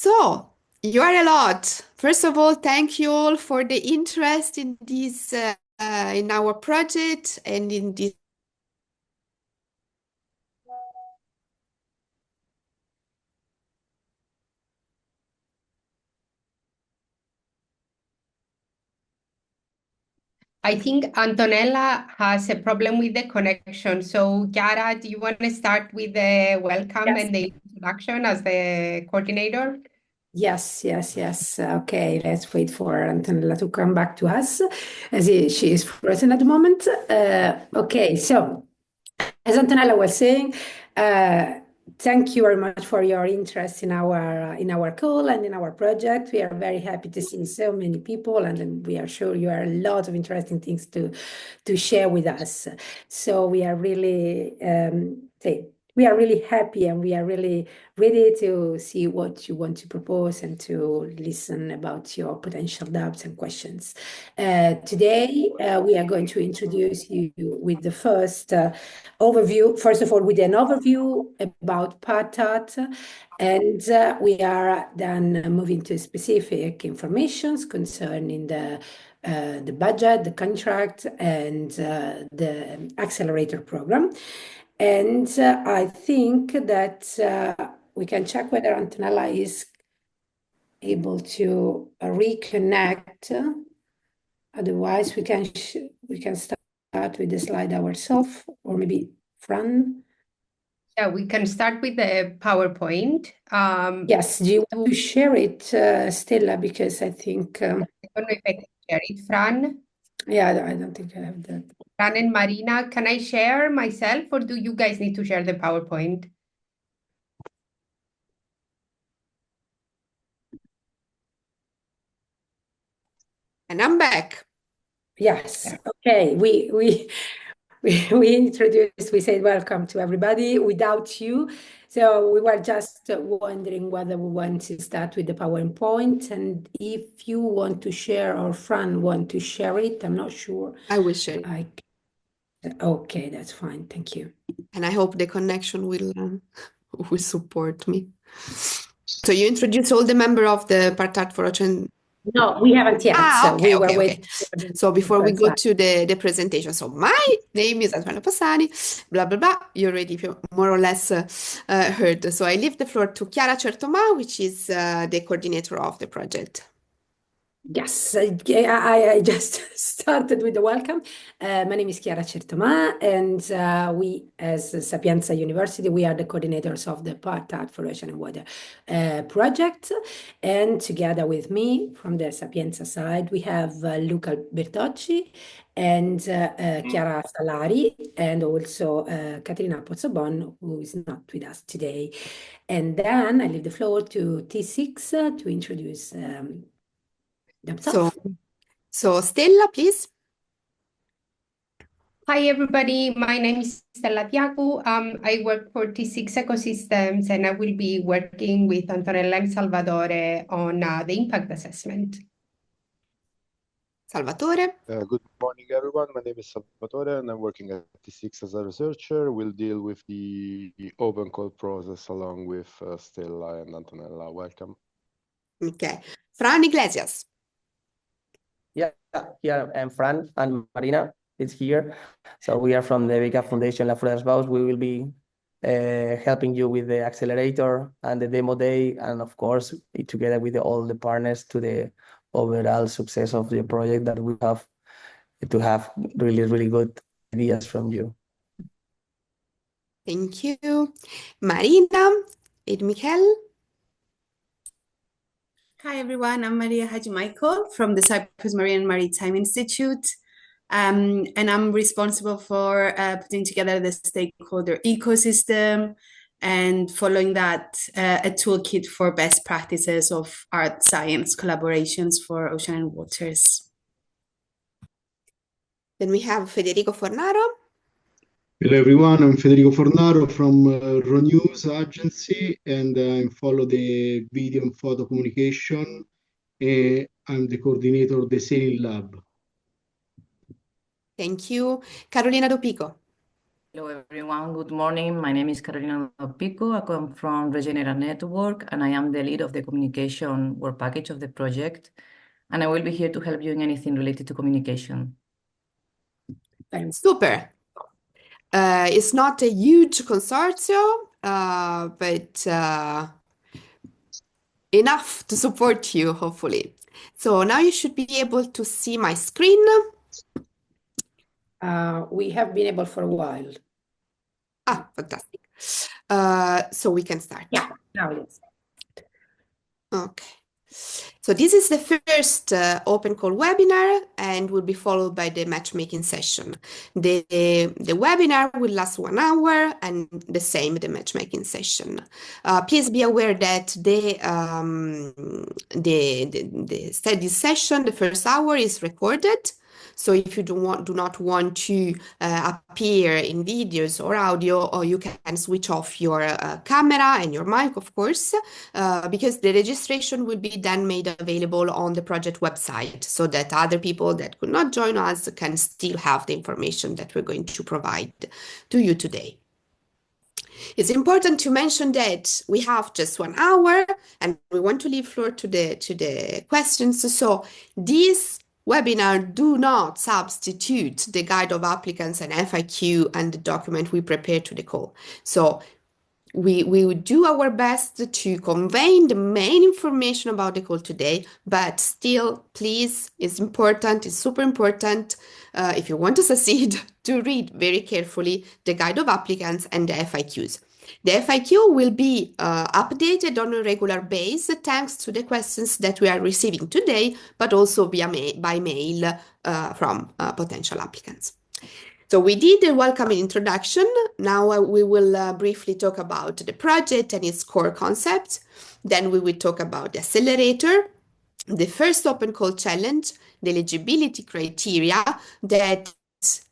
So, you are a lot. First of all, thank you all for the interest in this, in our project and in this. I think Antonella has a problem with the connection. So, Chiara, do you want to start with the welcome Yes, and the introduction as the coordinator? yes. Okay, let's wait for Antonella to come back to us as she is present at the moment. Okay, so as Antonella was saying, uh, thank you very much for your interest in our call and in our project. We are very happy to see so many people, and then we are sure you are a lot of interesting things to share with us. So we are really we are really happy, and we are really ready to see what you want to propose and to listen about your potential doubts and questions. Today, we are going to introduce you with the first overview. First of all, with an overview about PartArt, and we are then moving to specific informations concerning the budget, the contract, and the accelerator program. And I think that we can check whether Antonella is able to reconnect. Otherwise, we can start with the slide ourselves, or maybe Fran. Yeah, we can start with the PowerPoint. Yes, do you want to share it, Stella? Because I think, I don't know if I can share it. Fran, yeah, I don't think I have that. Fran and Marina, can I share myself or do you guys need to share the PowerPoint? And I'm back. Yes, Yeah. okay. We introduced, we said welcome to everybody without you. So we were just wondering whether we want to start with the PowerPoint, and if you want to share or Fran want to share it, I'm not sure. I will share it. Okay, that's fine. Thank you. And I hope the connection will support me. So you introduce all the member of the PartArt4OW. No, we haven't yet. So we were Okay. waiting for So the before we first go slide. to the presentation, so my name is Antonella Passani, blah, blah, blah. You already more or less heard. So I leave the floor to Chiara Certoma, which is the coordinator of the project. Yes, I just started with the welcome. My name is Chiara Certoma, and we, as Sapienza University, we are the coordinators of the PartArt4OW and Water project. And together with me from the Sapienza side, we have Luca Bertocci and Chiara Salari, and also Caterina Pozzobon, who is not with us today. And then I leave the floor to T6 to introduce So, themselves. so Stella, please. Hi, everybody. My name is Stella Tiacu. I work for T6 Ecosystems, and I will be working with Antonella and Salvatore on the impact assessment. Salvatore. Good morning, everyone. My name is Salvatore, and I'm working at T6 as a researcher. We'll deal with the open call process along with Stella and Antonella. Welcome. Okay. Fran Iglesias. Yeah, here I'm Fran, and Marina is here. So we are from the Beca Foundation La Flores Baus. We will be helping you with the accelerator and the demo day, and of course, together with all the partners to the overall success of the project that we have to have really good ideas from you. Thank you. Marina and Michael. Hi, everyone. I'm Maria Haji Michael from the Cyprus Marine and Maritime Institute. And I'm responsible for putting together the stakeholder ecosystem and following that, a toolkit for best practices of art science collaborations for ocean and waters. Then we have Federico Fornaro. Hello everyone, I'm Federico Fornaro from RoNews Agency, and I follow the video and photo communication. I'm the coordinator of the Sailing Lab. Thank you. Carolina Dopico. Hello, everyone. Good morning. My name is Carolina Pico. I come from Regenera Network, and I am the lead of the communication work package of the project. And I will be here to help you in anything related to communication. Super. It's not a huge consortium, but enough to support you, hopefully. So now you should be able to see my screen. We have been able for a while. Ah, fantastic. So we can start. Yeah, now yes. Okay. So this is the first open call webinar and will be followed by the matchmaking session. The webinar will last 1 hour and the same the matchmaking session. Please be aware that the study session, the first hour, is recorded. So if you do not want to appear in videos or audio, or you can switch off your camera and your mic, of course, because the registration will be then made available on the project website so that other people that could not join us can still have the information that we're going to provide to you today. It's important to mention that we have just 1 hour and we want to leave floor to the questions. So this webinar do not substitute the guide of applicants and FAQ and the document we prepare to the call. So we would do our best to convey the main information about the call today, but still, please, it's important, it's super important, if you want to succeed, to read very carefully the guide of applicants and the FAQs. The FAQ will be updated on a regular basis thanks to the questions that we are receiving today, but also by mail from potential applicants. So we did a welcoming introduction. Now we will briefly talk about the project and its core concepts. Then we will talk about the accelerator, the first open call challenge, the eligibility criteria that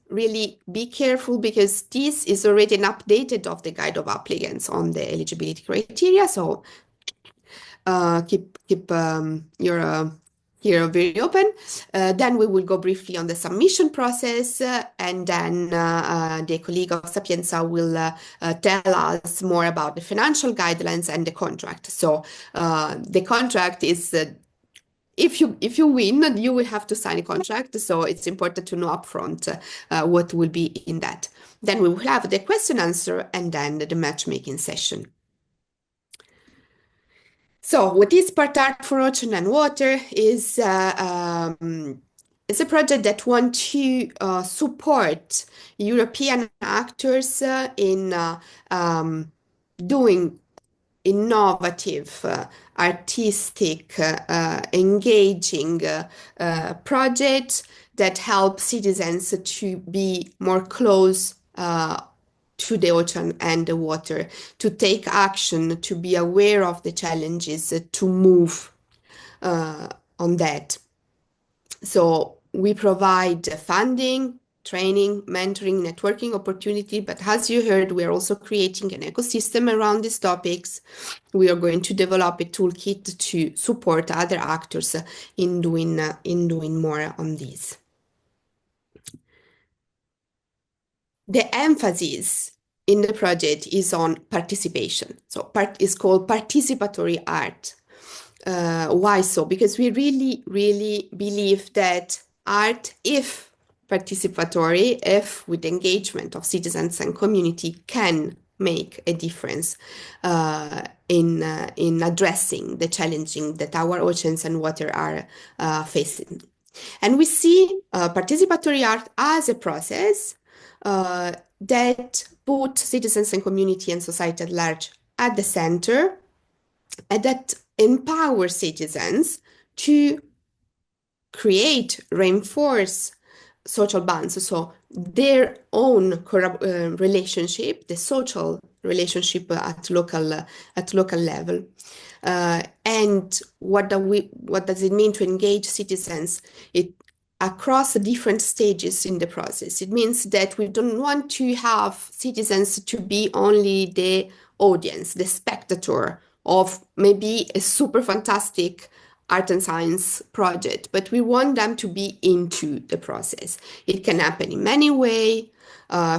really be careful because this is already an updated of the guide of applicants on the eligibility criteria. So keep your here very open. Then we will go briefly on the submission process, and then the colleague of Sapienza will tell us more about the financial guidelines and the contract. So the contract is if you win, you will have to sign a contract. So it's important to know upfront what will be in that. Then we will have the question answer and then the matchmaking session. So what is PartArt4OW Ocean and Water is it's a project that wants to support European actors in doing innovative, artistic, engaging projects that help citizens to be more close to the ocean and the water, to take action, to be aware of the challenges, to move on that. So we provide funding, training, mentoring, networking opportunity, but as you heard, we are also creating an ecosystem around these topics. We are going to develop a toolkit to support other actors in doing more on this. The emphasis in the project is on participation. So it's called participatory art. Why so? Because we really, really believe that art, if participatory, if with engagement of citizens and community, can make a difference in addressing the challenges that our oceans and water are facing. And we see participatory art as a process that put citizens and community and society at large at the center, and that empower citizens to create, reinforce social bonds. So their own relationship, the social relationship at local level. And what does it mean to engage citizens? Across the different stages in the process. It means that we don't want to have citizens to be only the audience, the spectator of maybe a super fantastic art and science project, but we want them to be into the process. It can happen in many ways,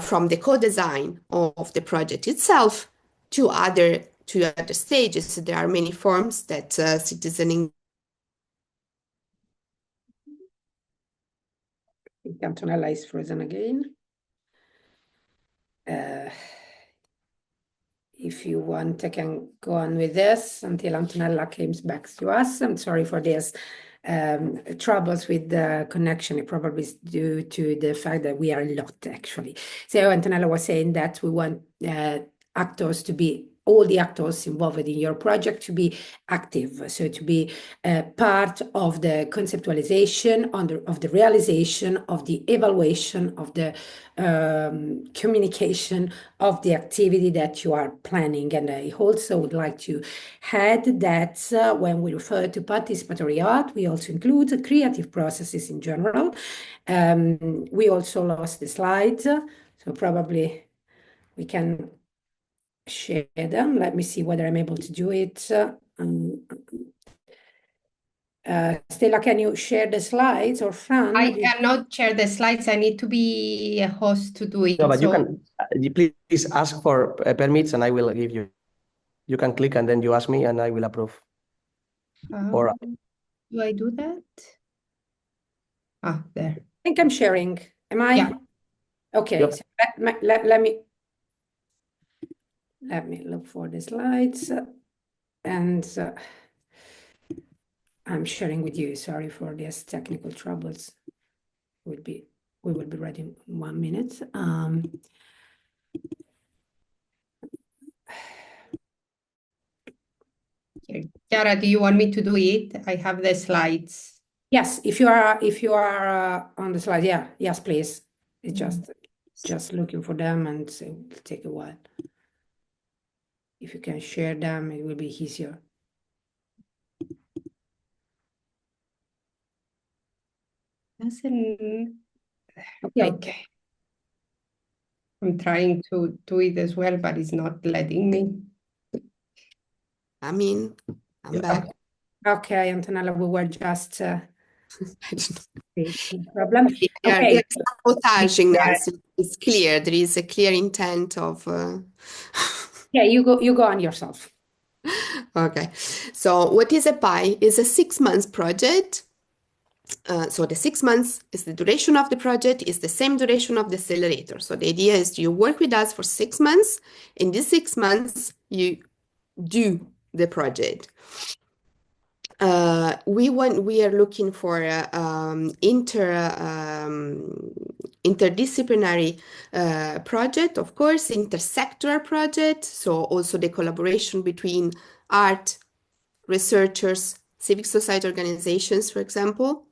from the co-design of the project itself to other stages. There are many forms that citizen. Antonella is frozen again. If you want, I can go on with this until Antonella comes back to us. I'm sorry for this troubles with the connection. It probably is due to the fact that we are a lot, actually. So Antonella was saying that we want actors to be, all the actors involved in your project to be active, so to be part of the conceptualization, of the realization, of the evaluation, of the communication of the activity that you are planning. And I also would like to add that when we refer to participatory art, we also include creative processes in general. We also lost the slides, so probably we can share them. Let me see whether I'm able to do it. Stella, can you share the slides, or Fran? I cannot share the slides. I need to be a host to do it. No, but you So can please ask for permits and I will give you. You can click and then you ask me and I will approve. Or do I do that? Ah, there. I think I'm sharing. Am I? Yeah. Okay. Yep. So let me look for the slides, and I'm sharing with you. Sorry for these technical troubles. We will be ready in 1 minute. Here. Chiara, do you want me to do it? I have the slides. Yes, if you are on the slide, yeah, yes, please. It's just looking for them, and so it will take a while. If you can share them, it will be easier. Doesn't. Okay. Okay. I'm trying to do it as well, but it's not letting me. I'm back. Okay, Antonella, we were just I don't know. no problem. Okay. Okay. Sabotaging now. So it's clear. There is a clear intent of. Yeah, you go on yourself. Okay. So what is a PI? Is a 6 months project. So the 6 months is the duration of the project, is the same duration of the accelerator. So the idea is you work with us for 6 months. In these 6 months, you do the project. We are looking for interdisciplinary project, of course, intersectoral project. So also the collaboration between art, researchers, civic society organizations, for example.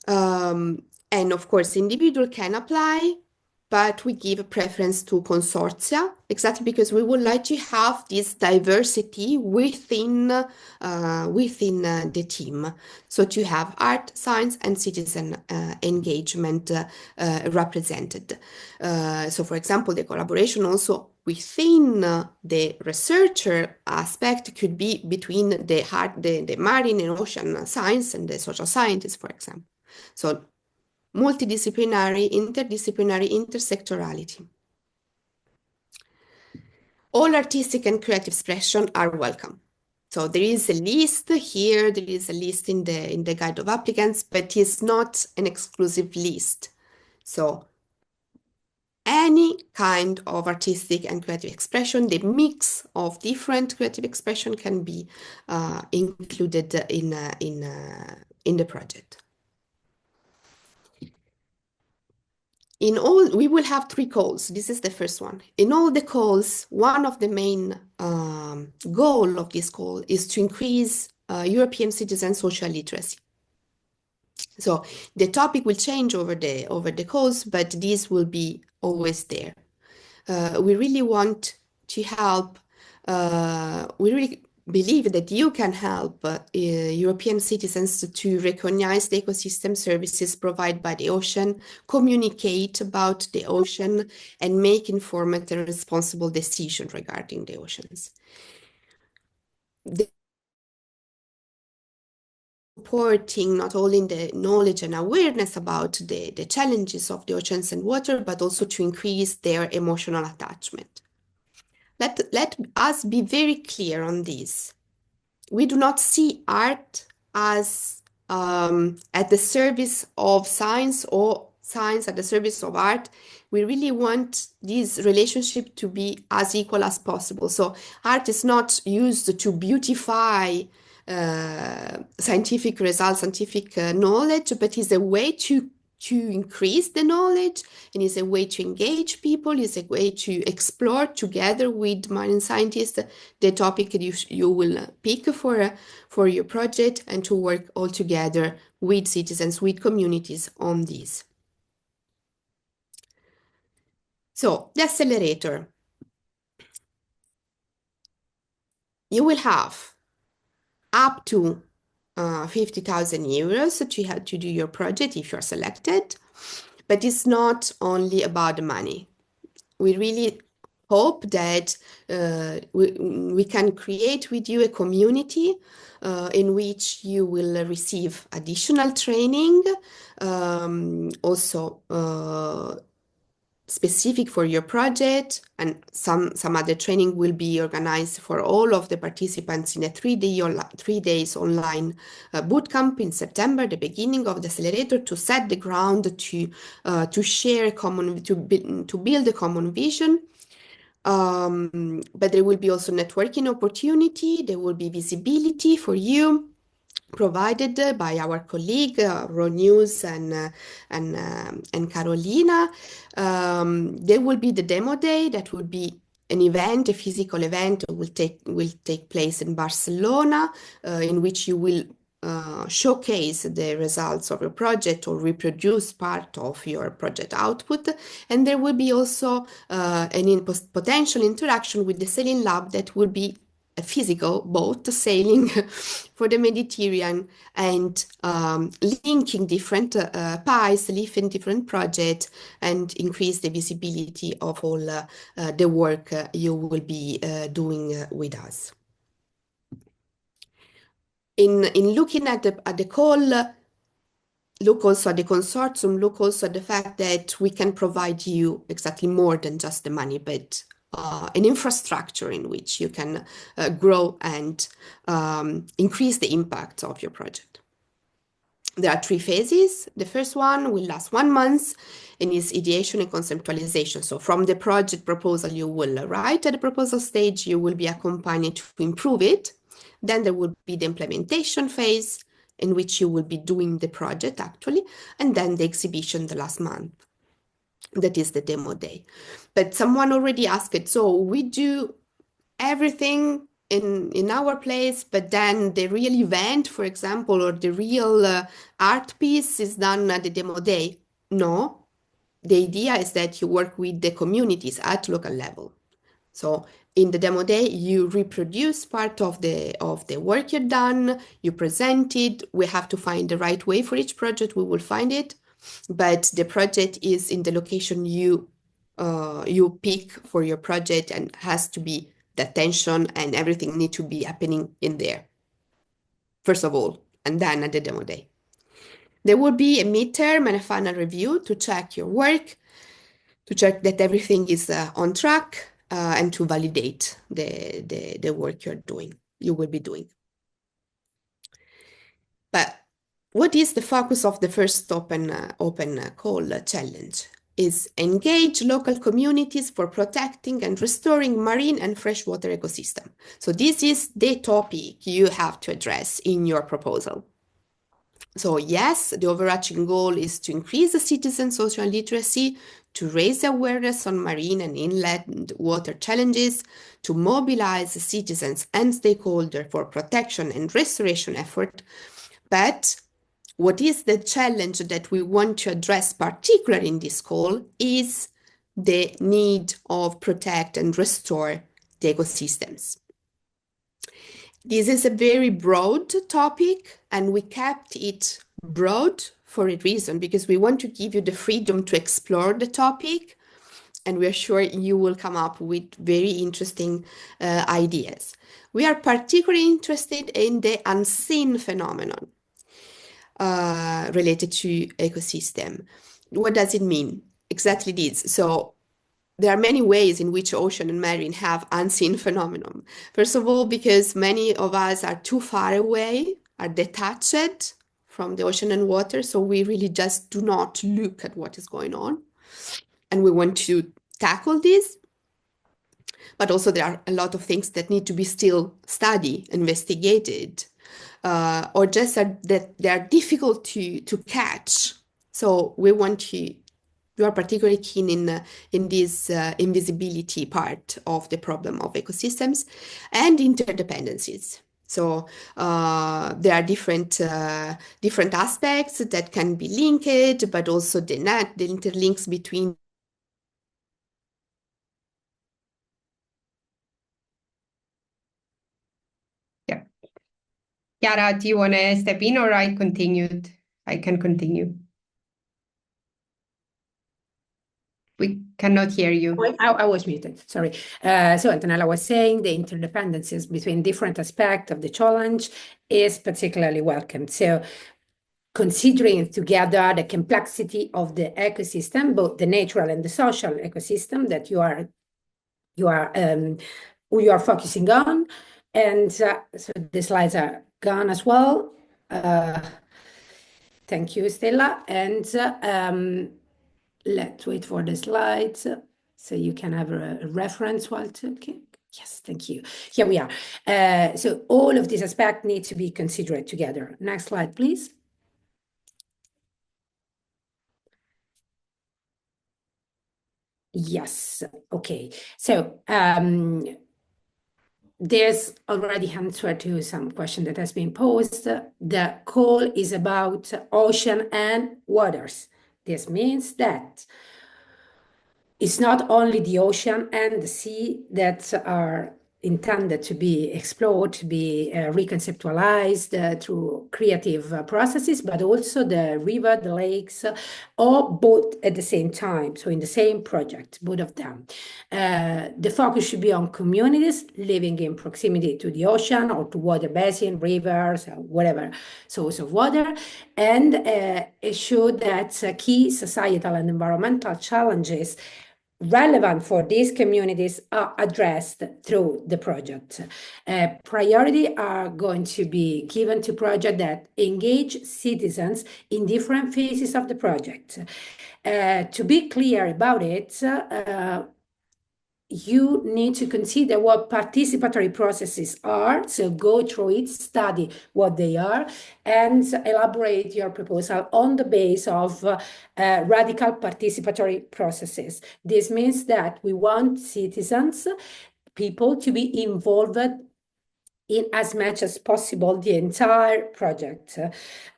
And of course, individual can apply, but we give a preference to consortia, exactly because we would like to have this diversity within the team. So to have art, science, and citizen engagement represented. So for example, the collaboration also within the researcher aspect could be between the marine and ocean science and the social scientists, for example. So multidisciplinary, interdisciplinary, intersectorality. All artistic and creative expression are welcome. So there is a list here, there is a list in the guide of applicants, but it's not an exclusive list. So any kind of artistic and creative expression, the mix of different creative expression can be included in the project. In all, we will have 3 calls. This is the first one. In all the calls, one of the main goal of this call is to increase European citizen social literacy. So the topic will change over the calls, but this will be always there. We really want to help. We really believe that you can help European citizens to recognize the ecosystem services provided by the ocean, communicate about the ocean, and make informed and responsible decisions regarding the oceans. supporting not only the knowledge and awareness about the challenges of the oceans and water, but also to increase their emotional attachment. Let us be very clear on this. We do not see art as at the service of science or science at the service of art. We really want this relationship to be as equal as possible. So art is not used to beautify scientific results, scientific knowledge, but is a way to increase the knowledge, and is a way to engage people, is a way to explore together with marine scientists the topic you will pick for your project, and to work all together with citizens, with communities on this. So the accelerator, you will have up to 50,000 euros to do your project if you're selected, but it's not only about the money. We really hope that we can create with you a community in which you will receive additional training, also specific for your project, and some other training will be organized for all of the participants in a 3 days online bootcamp in September, the beginning of the accelerator, to set the ground to share a common, to build a common vision. But there will be also networking opportunity. There will be visibility for you, provided by our colleague Raw News and Carolina. There will be the demo day. That will be an event, a physical event will take place in Barcelona, in which you will showcase the results of your project or reproduce part of your project output. And there will be also an potential interaction with the sailing lab that will be a physical boat sailing for the Mediterranean, and linking different pies, linking different projects, and increase the visibility of all the work you will be doing with us. In looking at the call, look also at the consortium, look also at the fact that we can provide you exactly more than just the money, but an infrastructure in which you can grow and increase the impact of your project. There are 3 phases. The first one will last 1 month and is ideation and conceptualization. So from the project proposal you will write at the proposal stage, you will be accompanied to improve it. Then there will be the implementation phase, in which you will be doing the project actually, and then the exhibition the last month. That is the demo day. But someone already asked it, so we do everything in our place, but then the real event, for example, or the real art piece is done at the demo day. No, the idea is that you work with the communities at local level. So in the demo day, you reproduce part of the work you've done, you present it. We have to find the right way for each project, we will find it. But the project is in the location you pick for your project, and has to be the attention and everything need to be happening in there, first of all, and then at the demo day. There will be a midterm and a final review to check your work, to check that everything is on track, and to validate the work you will be doing. But what is the focus of the first open call challenge? Is engage local communities for protecting and restoring marine and freshwater ecosystem. So this is the topic you have to address in your proposal. So yes, the overarching goal is to increase the citizen social literacy, to raise awareness on marine and inland water challenges, to mobilize citizens and stakeholders for protection and restoration effort. But what is the challenge that we want to address, particularly in this call, is the need of protect and restore the ecosystems. This is a very broad topic, and we kept it broad for a reason, because we want to give you the freedom to explore the topic, and we are sure you will come up with very interesting ideas. We are particularly interested in the unseen phenomenon. related to ecosystem. What does it mean? Exactly this. So there are many ways in which ocean and marine have unseen phenomenon. First of all, because many of us are too far away, are detached from the ocean and water, so we really just do not look at what is going on. And we want to tackle this. But also there are a lot of things that need to be still studied, investigated, or just that they are difficult to catch. So we are particularly keen in this invisibility part of the problem of ecosystems and interdependencies. So there are different aspects that can be linked, but also the interlinks between. Yeah. Chiara, do you want to step in or I continued? I can continue. We cannot hear you. I was muted, sorry. So Antonella was saying the interdependencies between different aspects of the challenge is particularly welcome. So considering together the complexity of the ecosystem, both the natural and the social ecosystem that you are focusing on. And so the slides are gone as well. Thank you, Stella. And let's wait for the slides so you can have a reference while talking. Yes, thank you. Here we are. So all of these aspects need to be considered together. Next slide, please. Yes, okay. So there's already answer to some question that has been posed. The call is about ocean and waters. This means that it's not only the ocean and the sea that are intended to be explored, to be reconceptualized through creative processes, but also the river, the lakes, or both at the same time. So in the same project, both of them. The focus should be on communities living in proximity to the ocean or to water basin, rivers, or whatever source of water, and it showed that key societal and environmental challenges relevant for these communities are addressed through the project. Priority are going to be given to projects that engage citizens in different phases of the project. To be clear about it, you need to consider what participatory processes are. So go through it, study what they are, and elaborate your proposal on the base of radical participatory processes. This means that we want citizens, people to be involved in as much as possible the entire project.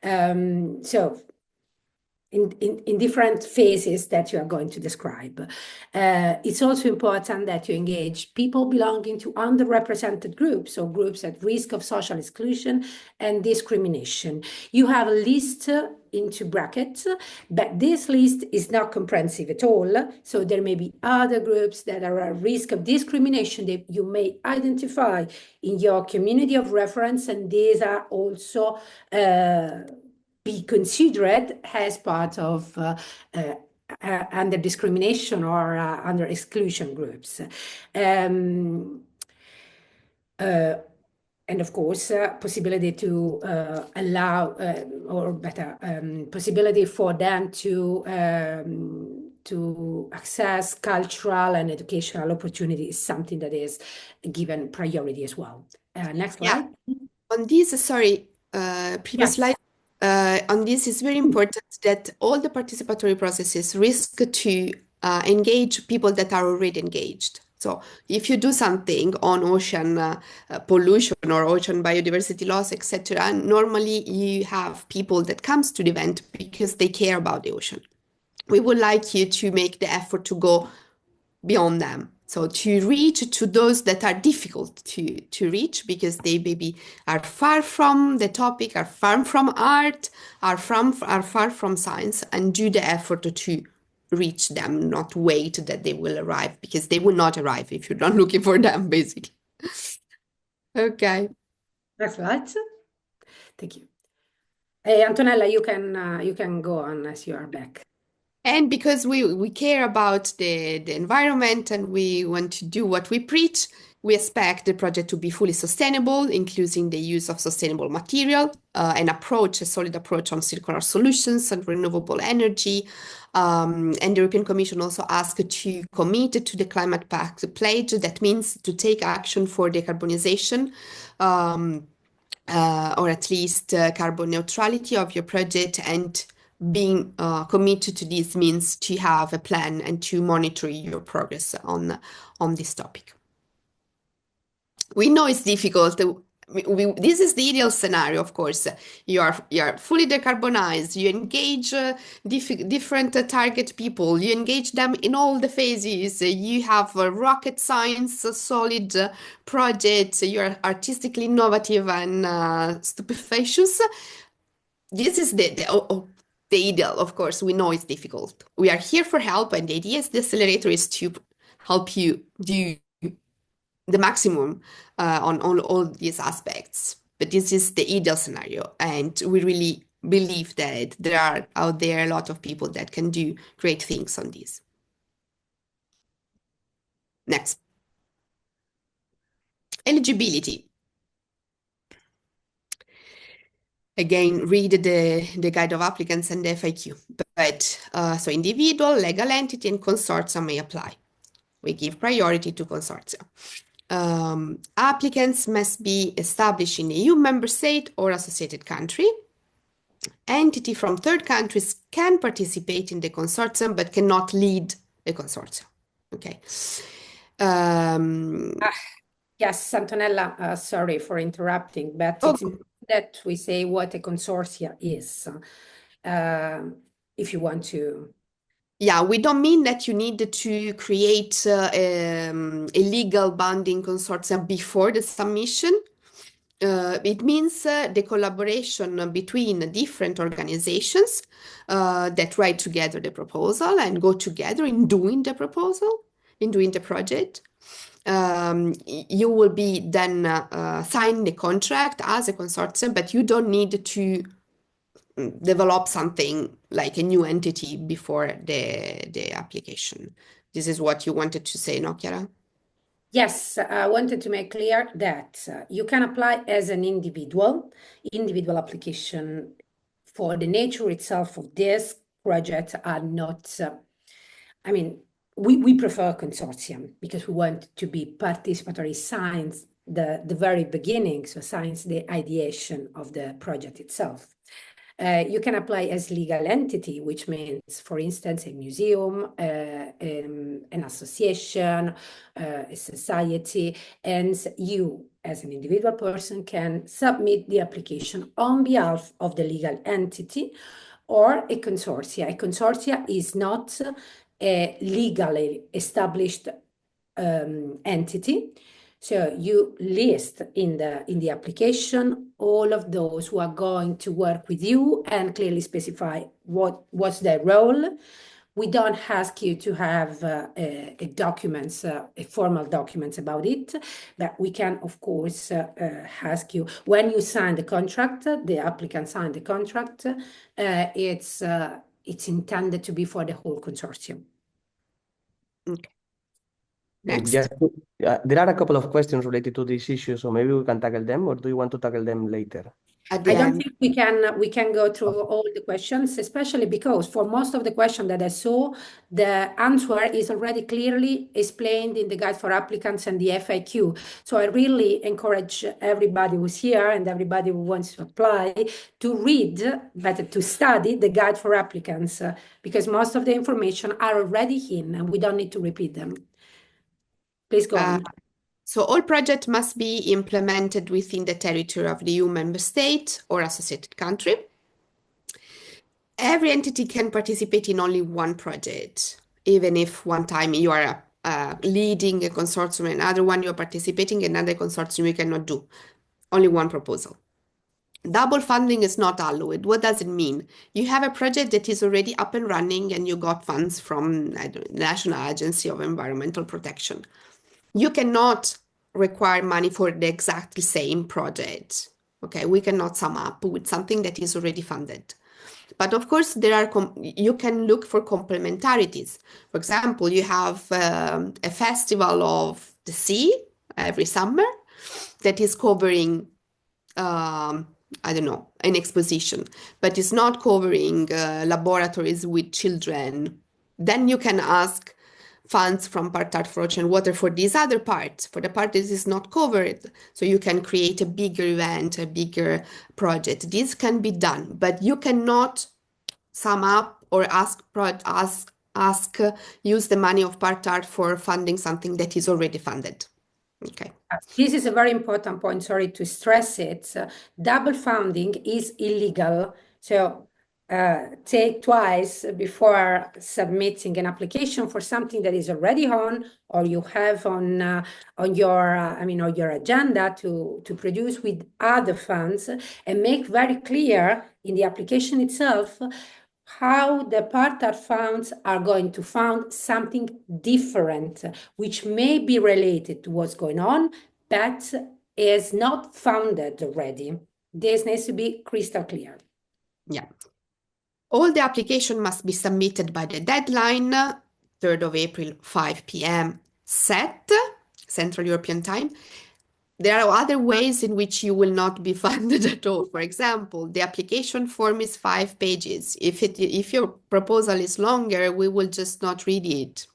So in different phases that you are going to describe. It's also important that you engage people belonging to underrepresented groups or groups at risk of social exclusion and discrimination. You have a list into brackets, but this list is not comprehensive at all. So there may be other groups that are at risk of discrimination that you may identify in your community of reference, and these are also be considered as part of under discrimination or under exclusion groups. And of course, possibility to allow, or better, possibility for them to access cultural and educational opportunities is something that is given priority as well. Next slide. Yeah. On this, sorry, previous slide. On this, it's very important that all the participatory processes risk to engage people that are already engaged. So if you do something on ocean pollution or ocean biodiversity loss, etc., normally you have people that comes to the event because they care about the ocean. We would like you to make the effort to go beyond them. So to reach to those that are difficult to reach because they maybe are far from the topic, are far from art, are far from science, and do the effort to reach them, not wait that they will arrive because they will not arrive if you're not looking for them, basically. Okay. Next slide. Thank you. Hey, Antonella, you can go on as you are back. And because we care about the environment and we want to do what we preach, we expect the project to be fully sustainable, including the use of sustainable material, a solid approach on circular solutions and renewable energy. And the European Commission also asked to commit to the Climate Pact pledge. That means to take action for decarbonization. Or at least carbon neutrality of your project, and being committed to this means to have a plan and to monitor your progress on this topic. We know it's difficult. This is the ideal scenario, of course. You are fully decarbonized. You engage different target people. You engage them in all the phases. You have rocket science, solid projects. You are artistically innovative and stupefacious. This is the ideal, of course. We know it's difficult. We are here for help, and the idea is the accelerator is to help you do the maximum on all these aspects. But this is the ideal scenario, and we really believe that there are out there a lot of people that can do great things on this. Next. Eligibility. Again, read the guide of applicants and the FAQ. So individual, legal entity, and consortia may apply. We give priority to consortia. Applicants must be established in EU member state or associated country. Entity from third countries can participate in the consortium but cannot lead the consortium. Okay. Yes, Antonella, sorry for interrupting, but it's important that we say what a consortia is, if you want to. Yeah, we don't mean that you need to create a legal binding consortium before the submission. It means the collaboration between different organizations that write together the proposal and go together in doing the proposal, in doing the project. You will be then sign the contract as a consortium, but you don't need to develop something like a new entity before the application. This is what you wanted to say, no, Chiara? Yes, I wanted to make clear that you can apply as an individual application. For the nature itself of this project are not, I mean, we prefer consortium because we want to be participatory since the very beginning, so since the ideation of the project itself. You can apply as legal entity, which means, for instance, a museum, an association, a society, and you, as an individual person, can submit the application on behalf of the legal entity or a consortia. A consortia is not a legally established entity. So you list in the application all of those who are going to work with you and clearly specify what's their role. We don't ask you to have a formal documents about it, but we can, of course, ask you when you sign the contract, the applicant signed the contract, it's intended to be for the whole consortium. Okay. Next. There are a couple of questions related to this issue, so maybe we can tackle them, or do you want to tackle them later? I don't think we can go through all the questions, especially because for most of the questions that I saw, the answer is already clearly explained in the guide for applicants and the FAQ. So I really encourage everybody who's here and everybody who wants to apply to read, better to study the guide for applicants, because most of the information are already in and we don't need to repeat them. Please go on. So all projects must be implemented within the territory of the EU member state or associated country. Every entity can participate in only one project, even if one time you are leading a consortium, another one you're participating, another consortium you cannot do. Only one proposal. Double funding is not allowed. What does it mean? You have a project that is already up and running and you got funds from the National Agency of Environmental Protection. You cannot require money for the exactly same project. Okay, we cannot sum up with something that is already funded. But of course, you can look for complementarities. For example, you have a festival of the sea every summer that is covering, I don't know, an exposition, but it's not covering laboratories with children. Then you can ask funds from PartArt4OW and Water for this other part, for the part that is not covered. So you can create a bigger event, a bigger project. This can be done, but you cannot sum up or use the money of PartArt for funding something that is already funded. Okay. This is a very important point, sorry to stress it. Double funding is illegal. So take twice before submitting an application for something that is already on or you have on your on your agenda to produce with other funds, and make very clear in the application itself how the PartArt funds are going to fund something different, which may be related to what's going on, but is not funded already. This needs to be crystal clear. Yeah. All the application must be submitted by the deadline, 3rd of April, 5 p.m. set, Central European Time. There are other ways in which you will not be funded at all. For example, the application form is 5 pages. If your proposal is longer, we will just not read it.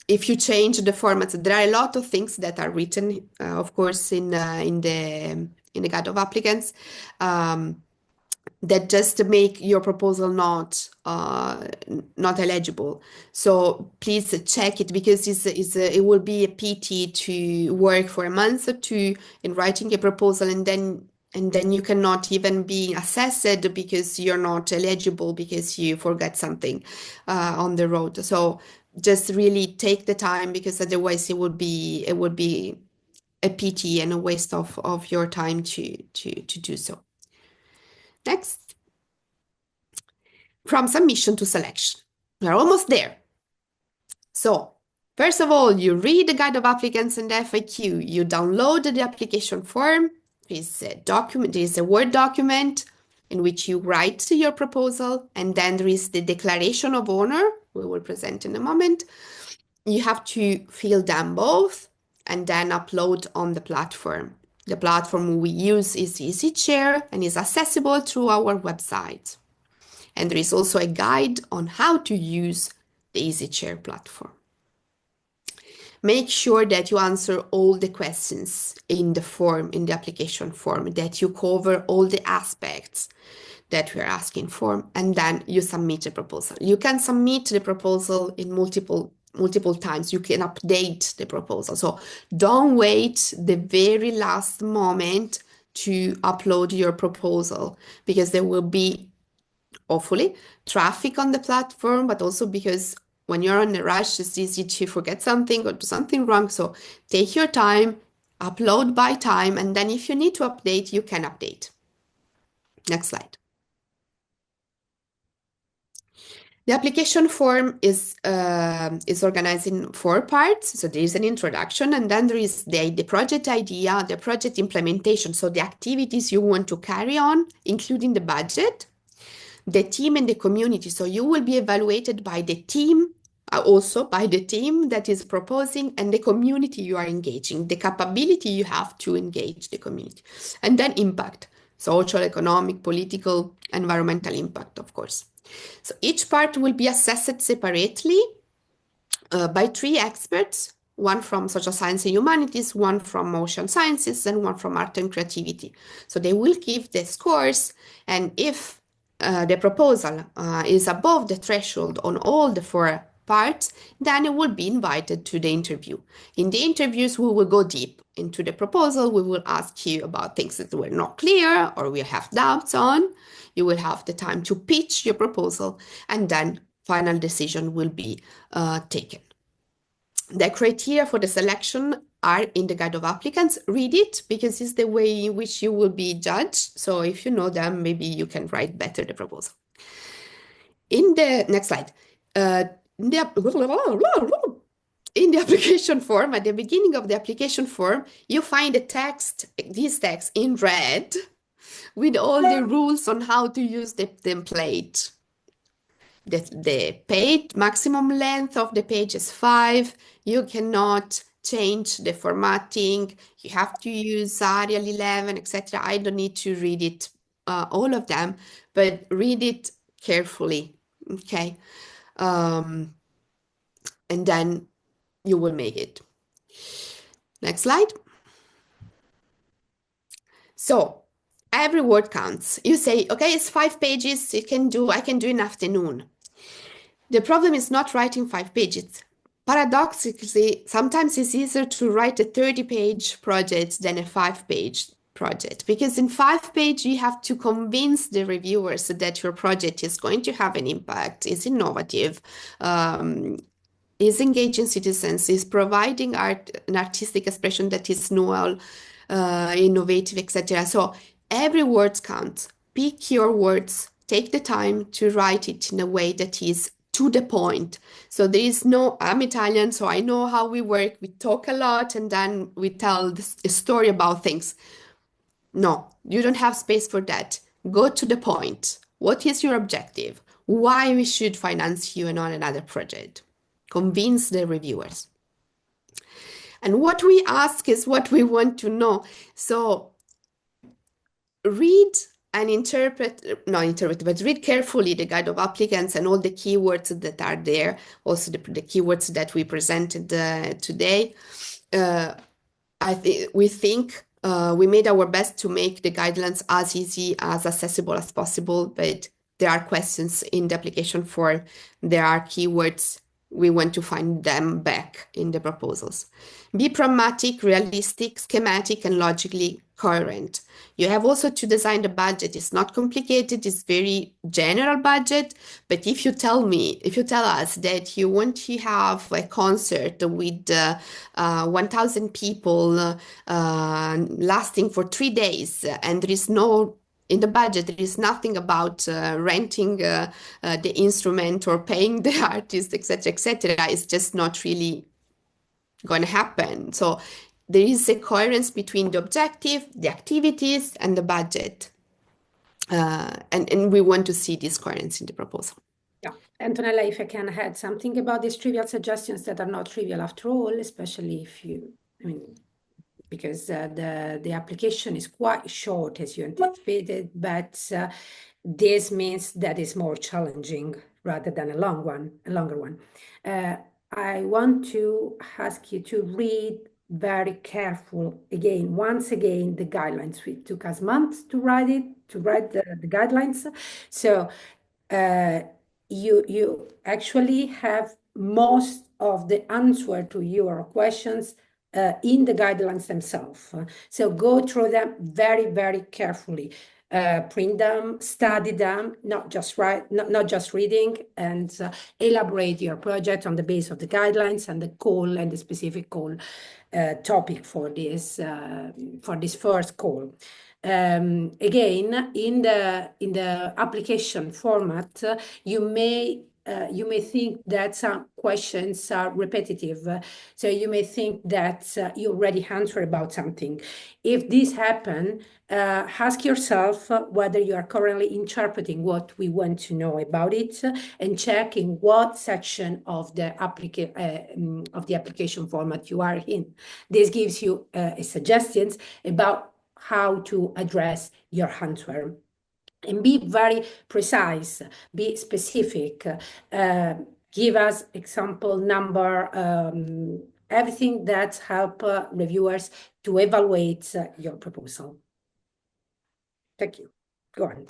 If you change the formats, there are a lot of things that are written, of course, in the guide of applicants, that just make your proposal not eligible. So please check it, because it will be a pity to work for a month or two in writing a proposal and then you cannot even be assessed because you're not eligible because you forgot something on the road. So just really take the time, because otherwise it would be a pity and a waste of your time to do so. Next. From submission to selection. We're almost there. So, first of all, you read the guide of applicants and the FAQ. You download the application form. There's a document, there's a Word document in which you write your proposal, and then there is the declaration of owner, we will present in a moment. You have to fill them both and then upload on the platform. The platform we use is EasyChair and is accessible through our website. And there is also a guide on how to use the EasyChair platform. Make sure that you answer all the questions in the form, in the application form, that you cover all the aspects that we're asking for, and then you submit the proposal. You can submit the proposal in multiple times. You can update the proposal. So don't wait the very last moment to upload your proposal, because there will be, hopefully, traffic on the platform, but also because when you're on a rush, it's easy to forget something or do something wrong. So take your time, upload by time, and then if you need to update, you can update. Next slide. The application form is organized in 4 parts. So there is an introduction, and then there is the project idea, the project implementation, so the activities you want to carry on, including the budget, the team and the community. So you will be evaluated by the team, also by the team that is proposing, and the community you are engaging, the capability you have to engage the community. And then impact, social, economic, political, environmental impact, of course. So each part will be assessed separately by 3 experts, one from social science and humanities, one from ocean sciences, and one from art and creativity. So they will give the scores, and if the proposal is above the threshold on all the 4 parts, then it will be invited to the interview. In the interviews, we will go deep into the proposal. We will ask you about things that were not clear or we have doubts on. You will have the time to pitch your proposal, and then final decision will be taken. The criteria for the selection are in the guide of applicants. Read it, because it's the way in which you will be judged. So if you know them, maybe you can write better the proposal. In the next slide, in the application form, at the beginning of the application form, you find a text, this text in red, with all the rules on how to use the template. The page maximum length of the page is 5. You cannot change the formatting. You have to use Arial 11, etc. I don't need to read it, all of them, but read it carefully, okay? And then you will make it. Next slide. So every word counts. You say, okay, it's 5 pages. I can do in afternoon. The problem is not writing 5 pages. Paradoxically, sometimes it's easier to write a 30-page project than a 5-page project, because in 5 pages you have to convince the reviewers that your project is going to have an impact, is innovative, is engaging citizens, is providing an artistic expression that is novel, innovative, etc. So every word counts. Pick your words. Take the time to write it in a way that is to the point. So there is no, I'm Italian, so I know how we work. We talk a lot and then we tell a story about things. No, you don't have space for that. Go to the point. What is your objective? Why we should finance you and not another project? Convince the reviewers. And what we ask is what we want to know. So read and but read carefully the guide of applicants and all the keywords that are there, also the keywords that we presented today. We think we made our best to make the guidelines as easy, as accessible as possible, but there are questions in the application form. There are keywords. We want to find them back in the proposals. Be pragmatic, realistic, schematic, and logically coherent. You have also to design the budget. It's not complicated. It's very general budget. But if you tell us that you want to have a concert with 1,000 people lasting for 3 days, and there is no in the budget, there is nothing about renting the instrument or paying the artist, etc., etc. It's just not really going to happen. So there is a coherence between the objective, the activities, and the budget. And we want to see this coherence in the proposal. Yeah, Antonella, if I can add something about these trivial suggestions that are not trivial after all, especially because the application is quite short as you anticipated, but this means that it's more challenging rather than a longer one. I want to ask you to read very careful once again the guidelines. We took us months to write the guidelines. So you actually have most of the answer to your questions in the guidelines themselves. So go through them very, very carefully. Print them, study them, not just reading, and elaborate your project on the basis of the guidelines and the call and the specific call topic for this first call. Again, in the application format, you may think that some questions are repetitive. So you may think that you already answered about something. If this happens, ask yourself whether you are currently interpreting what we want to know about it, and check in what section of the application format you are in. This gives you suggestions about how to address your answer. And be very precise, be specific, give us example number, everything that help reviewers to evaluate your proposal. Thank you. Go on.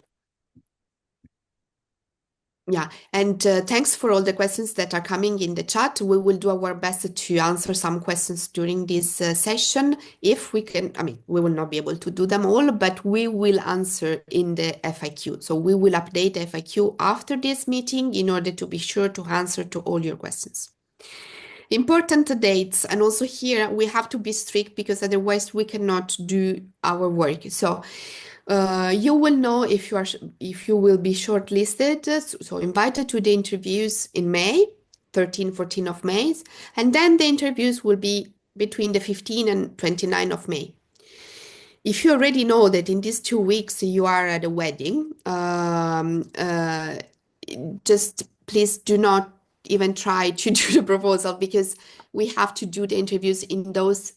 Yeah, and thanks for all the questions that are coming in the chat. We will do our best to answer some questions during this session. If we can, we will not be able to do them all, but we will answer in the FAQ. So we will update the FAQ after this meeting in order to be sure to answer to all your questions. Important dates, and also here we have to be strict because otherwise we cannot do our work. So you will know if you will be shortlisted, so invited to the interviews in May 13, 14 of May. And then the interviews will be between the 15 and 29 of May. If you already know that in these 2 weeks you are at a wedding, just please do not even try to do the proposal, because we have to do the interviews in those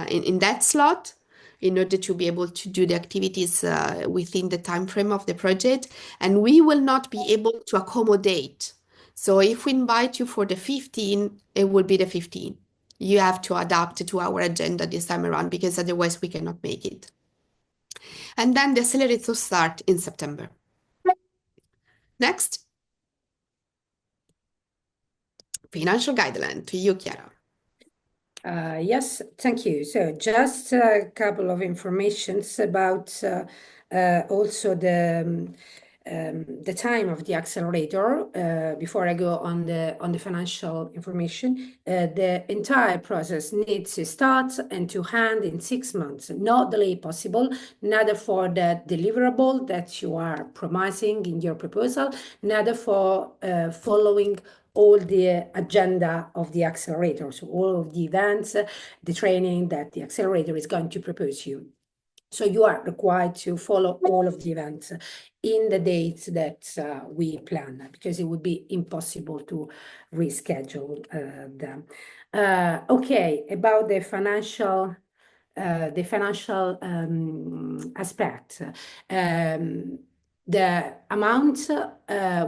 in that slot in order to be able to do the activities within the time frame of the project, and we will not be able to accommodate. So if we invite you for the 15, it will be the 15. You have to adapt to our agenda this time around, because otherwise we cannot make it. And then the accelerator start in September. Next. Financial guideline to you, Chiara. Yes, thank you. So just a couple of informations about also the time of the accelerator before I go on the financial information. The entire process needs to start and to end in 6 months. No delay possible, neither for the deliverable that you are promising in your proposal, neither for following all the agenda of the accelerator, so all of the events, the training that the accelerator is going to propose you. So you are required to follow all of the events in the dates that we plan, because it would be impossible to reschedule them. Okay, about the financial aspect. The amount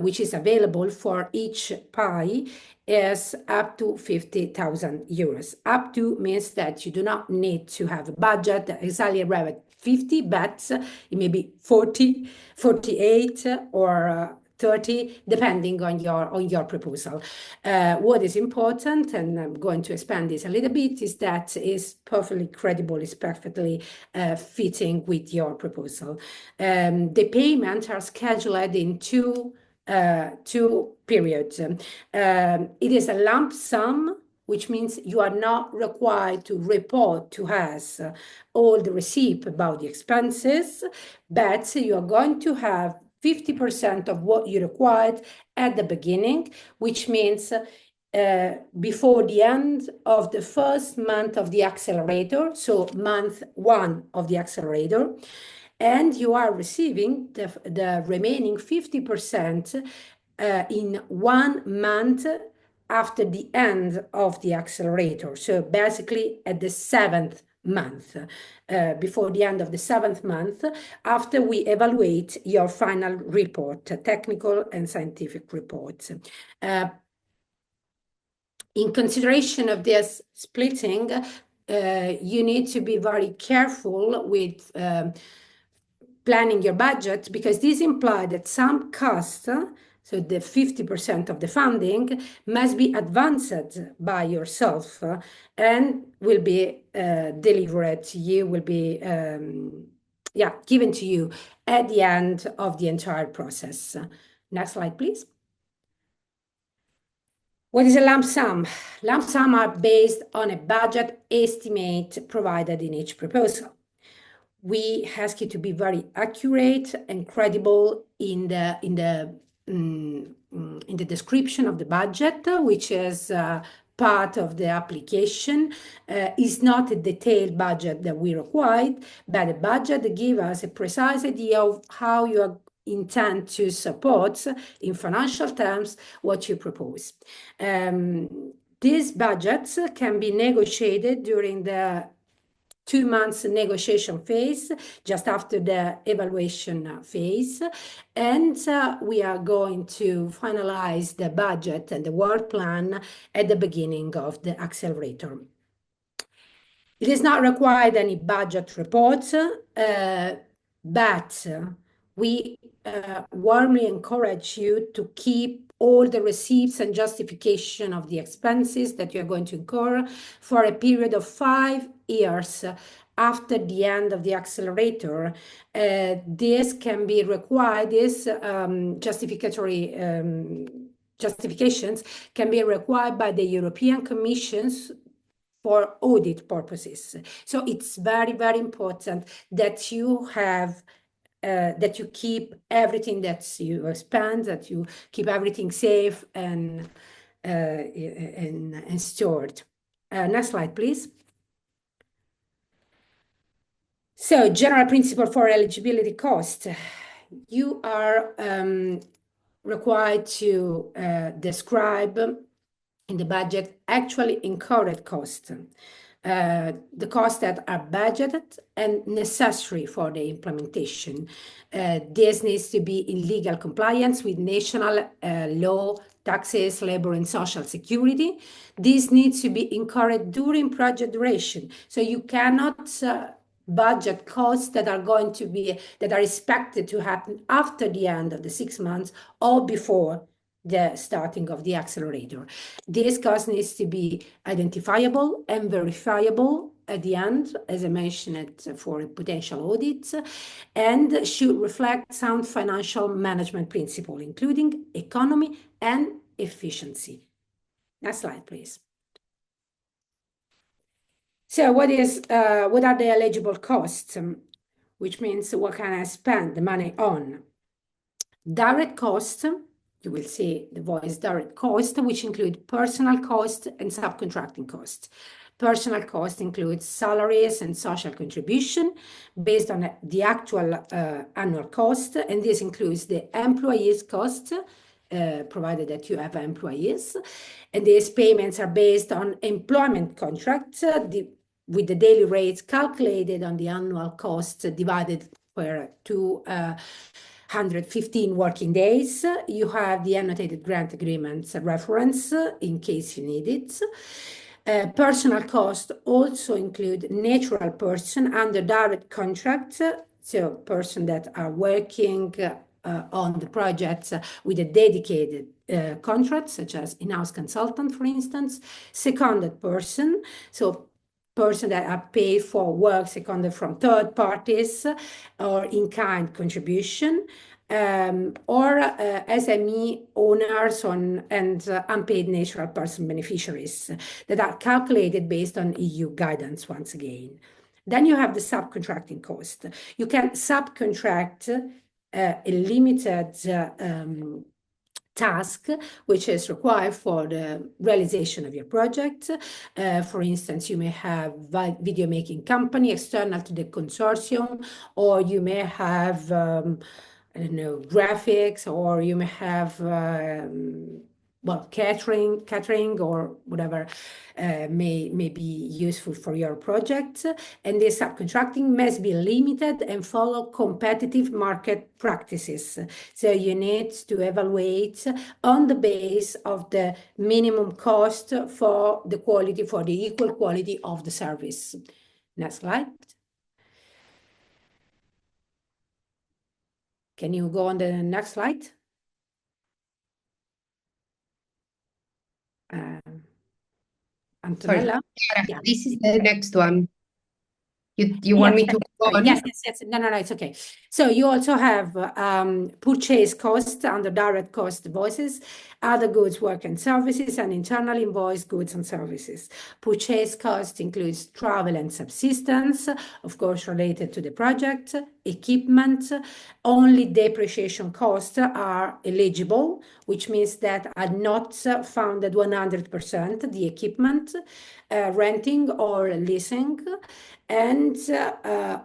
which is available for each PI is up to 50,000 euros. Up to means that you do not need to have a budget exactly around 50, but it may be 40, 48, or 30, depending on your proposal. What is important, and I'm going to expand this a little bit, is that is perfectly credible, is perfectly fitting with your proposal. The payments are scheduled in two periods. It is a lump sum, which means you are not required to report to us all the receipt about the expenses, but you are going to have 50% of what you required at the beginning, which means before the end of the first month of the accelerator, so month 1 of the accelerator, and you are receiving the remaining 50% in 1 month after the end of the accelerator. So basically at the 7th month, before the end of the 7th month, after we evaluate your final report, technical and scientific reports. In consideration of this splitting, you need to be very careful with planning your budget, because this implies that some costs, so the 50% of the funding, must be advanced by yourself and will be delivered to you, will be given to you at the end of the entire process. Next slide, please. What is a lump sum? Lump sum are based on a budget estimate provided in each proposal. We ask you to be very accurate and credible in the description of the budget, which is part of the application. Is not a detailed budget that we require, but a budget that gives us a precise idea of how you intend to support, in financial terms, what you propose. These budgets can be negotiated during the 2 months negotiation phase, just after the evaluation phase. And we are going to finalize the budget and the work plan at the beginning of the accelerator. It is not required any budget reports, but we warmly encourage you to keep all the receipts and justification of the expenses that you're going to incur for a period of 5 years after the end of the accelerator. This can be required, this justifications can be required by the European Commission's for audit purposes. So it's very, very important that you have that you keep everything that you spend, that you keep everything safe and and stored. Next slide, please. So, general principle for eligibility cost. You are required to describe in the budget actually incurred costs, the costs that are budgeted and necessary for the implementation. This needs to be in legal compliance with national law, taxes, labor, and social security. This needs to be incurred during project duration. So you cannot budget costs that are expected to happen after the end of the 6 months or before the starting of the accelerator. This cost needs to be identifiable and verifiable at the end, as I mentioned, for potential audits, and should reflect sound financial management principle, including economy and efficiency. Next slide, please. So what are the eligible costs? Which means what can I spend the money on? Direct costs, you will see the voice direct cost, which include personal cost and subcontracting costs. Personal cost includes salaries and social contribution based on the actual annual cost, and this includes the employees' cost, provided that you have employees. And these payments are based on employment contracts with the daily rates calculated on the annual cost divided per 215 working days. You have the annotated grant agreements reference in case you need it. Personal costs also include natural person under direct contract, so person that are working on the projects with a dedicated contract, such as in-house consultant, for instance. Seconded person, so person that are paid for work seconded from third parties or in-kind contribution, or SME owners and unpaid natural person beneficiaries that are calculated based on EU guidance once again. Then you have the subcontracting cost. You can subcontract a limited task which is required for the realization of your project. For instance, you may have video making company external to the consortium, or you may have I don't know, graphics, or you may have well, catering or whatever may be useful for your project. And this subcontracting must be limited and follow competitive market practices. So you need to evaluate on the base of the minimum cost for the quality, for the equal quality of the service. Next slide. Can you go on the next slide? Antonella? Sorry, Yeah. this is the next one. You want me to go on? Yes. No, it's okay. So you also have purchase cost under direct cost invoices, other goods, work and services, and internal invoice goods and services. Purchase cost includes travel and subsistence, of course, related to the project, equipment. Only depreciation costs are eligible, which means that are not funded 100% the equipment, renting or leasing, and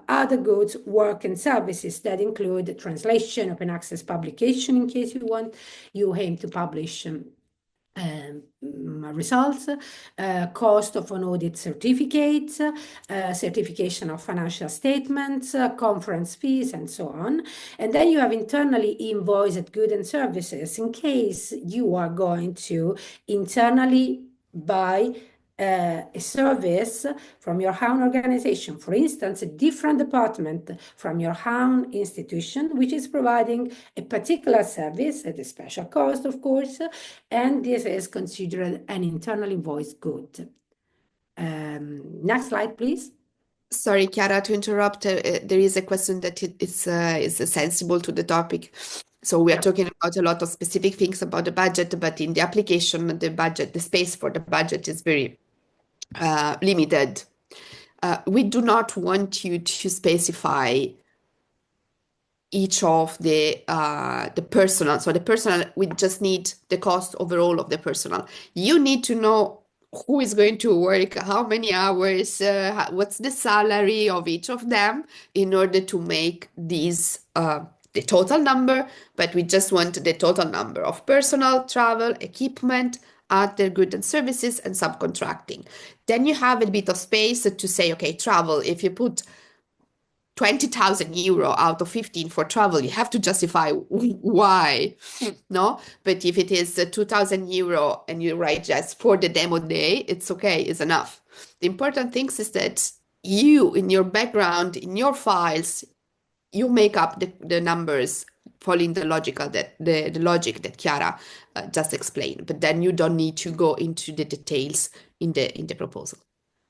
other goods, work and services that include translation, open access publication in case you aim to publish results, cost of an audit certificate, certification of financial statements, conference fees, and so on. And then you have internally invoiced goods and services in case you are going to internally buy a service from your own organization, for instance, a different department from your own institution, which is providing a particular service at a special cost, of course, and this is considered an internal invoiced good. Next slide, please. Sorry, Chiara, to interrupt. There is a question that is sensible to the topic. So we are talking about a lot of specific things about the budget, but in the application, the space for the budget is very limited. We do not want you to specify each of the personal. So the personal, we just need the cost overall of the personal. You need to know who is going to work, how many hours, what's the salary of each of them in order to make these the total number, but we just want the total number of personal, travel, equipment, other goods and services, and subcontracting. Then you have a bit of space to say, okay, travel, if you put 20,000 euro out of 15 for travel, you have to justify why, no? But if it is 2,000 euro and you write just for the demo day, it's okay, it's enough. The important thing is that you, in your background, in your files, you make up the numbers following the logical that the logic that Chiara just explained. But then you don't need to go into the details in the proposal.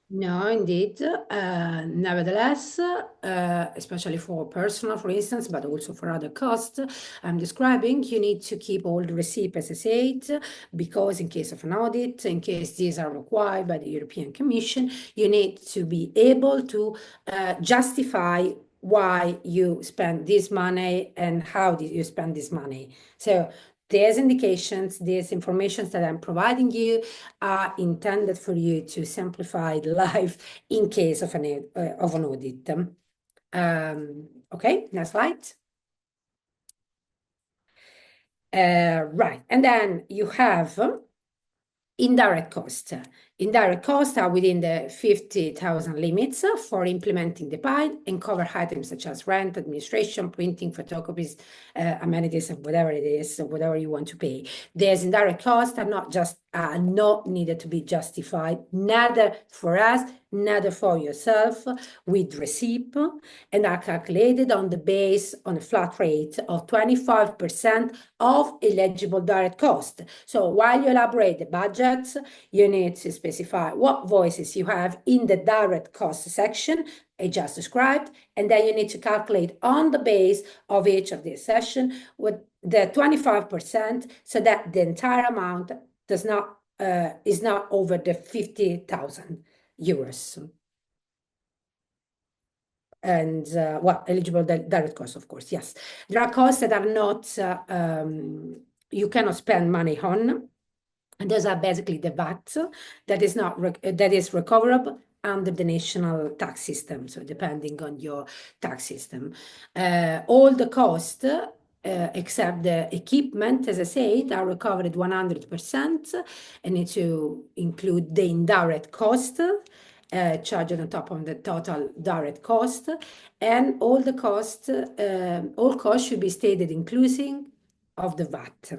No, indeed. Nevertheless, especially for personal, for instance, but also for other costs I'm describing, you need to keep all the receipts as I said, because in case of an audit, in case these are required by the European Commission, you need to be able to justify why you spend this money and how did you spend this money. So these indications, these informations that I'm providing you are intended for you to simplify the life in case of an audit. Okay, next slide. Right, and then you have indirect costs. Indirect costs are within the 50,000 limits for implementing the PI and cover items such as rent, administration, printing, photocopies, amenities, and whatever it is, whatever you want to pay. These indirect costs are not needed to be justified, neither for us, neither for yourself, with receipt, and are calculated on the base on a flat rate of 25% of eligible direct cost. So while you elaborate the budget, you need to specify what voices you have in the direct cost section I just described, and then you need to calculate on the base of each of these sessions with the 25% so that the entire amount is not over the 50,000 euros. And eligible direct costs, of course, yes. There are costs that are not, you cannot spend money on, and those are basically the VAT that is recoverable under the national tax system, so depending on your tax system. All the costs, except the equipment, as I said, are recovered at 100%, and need to include the indirect cost, charged on top of the total direct cost, and all costs should be stated inclusive of the VAT.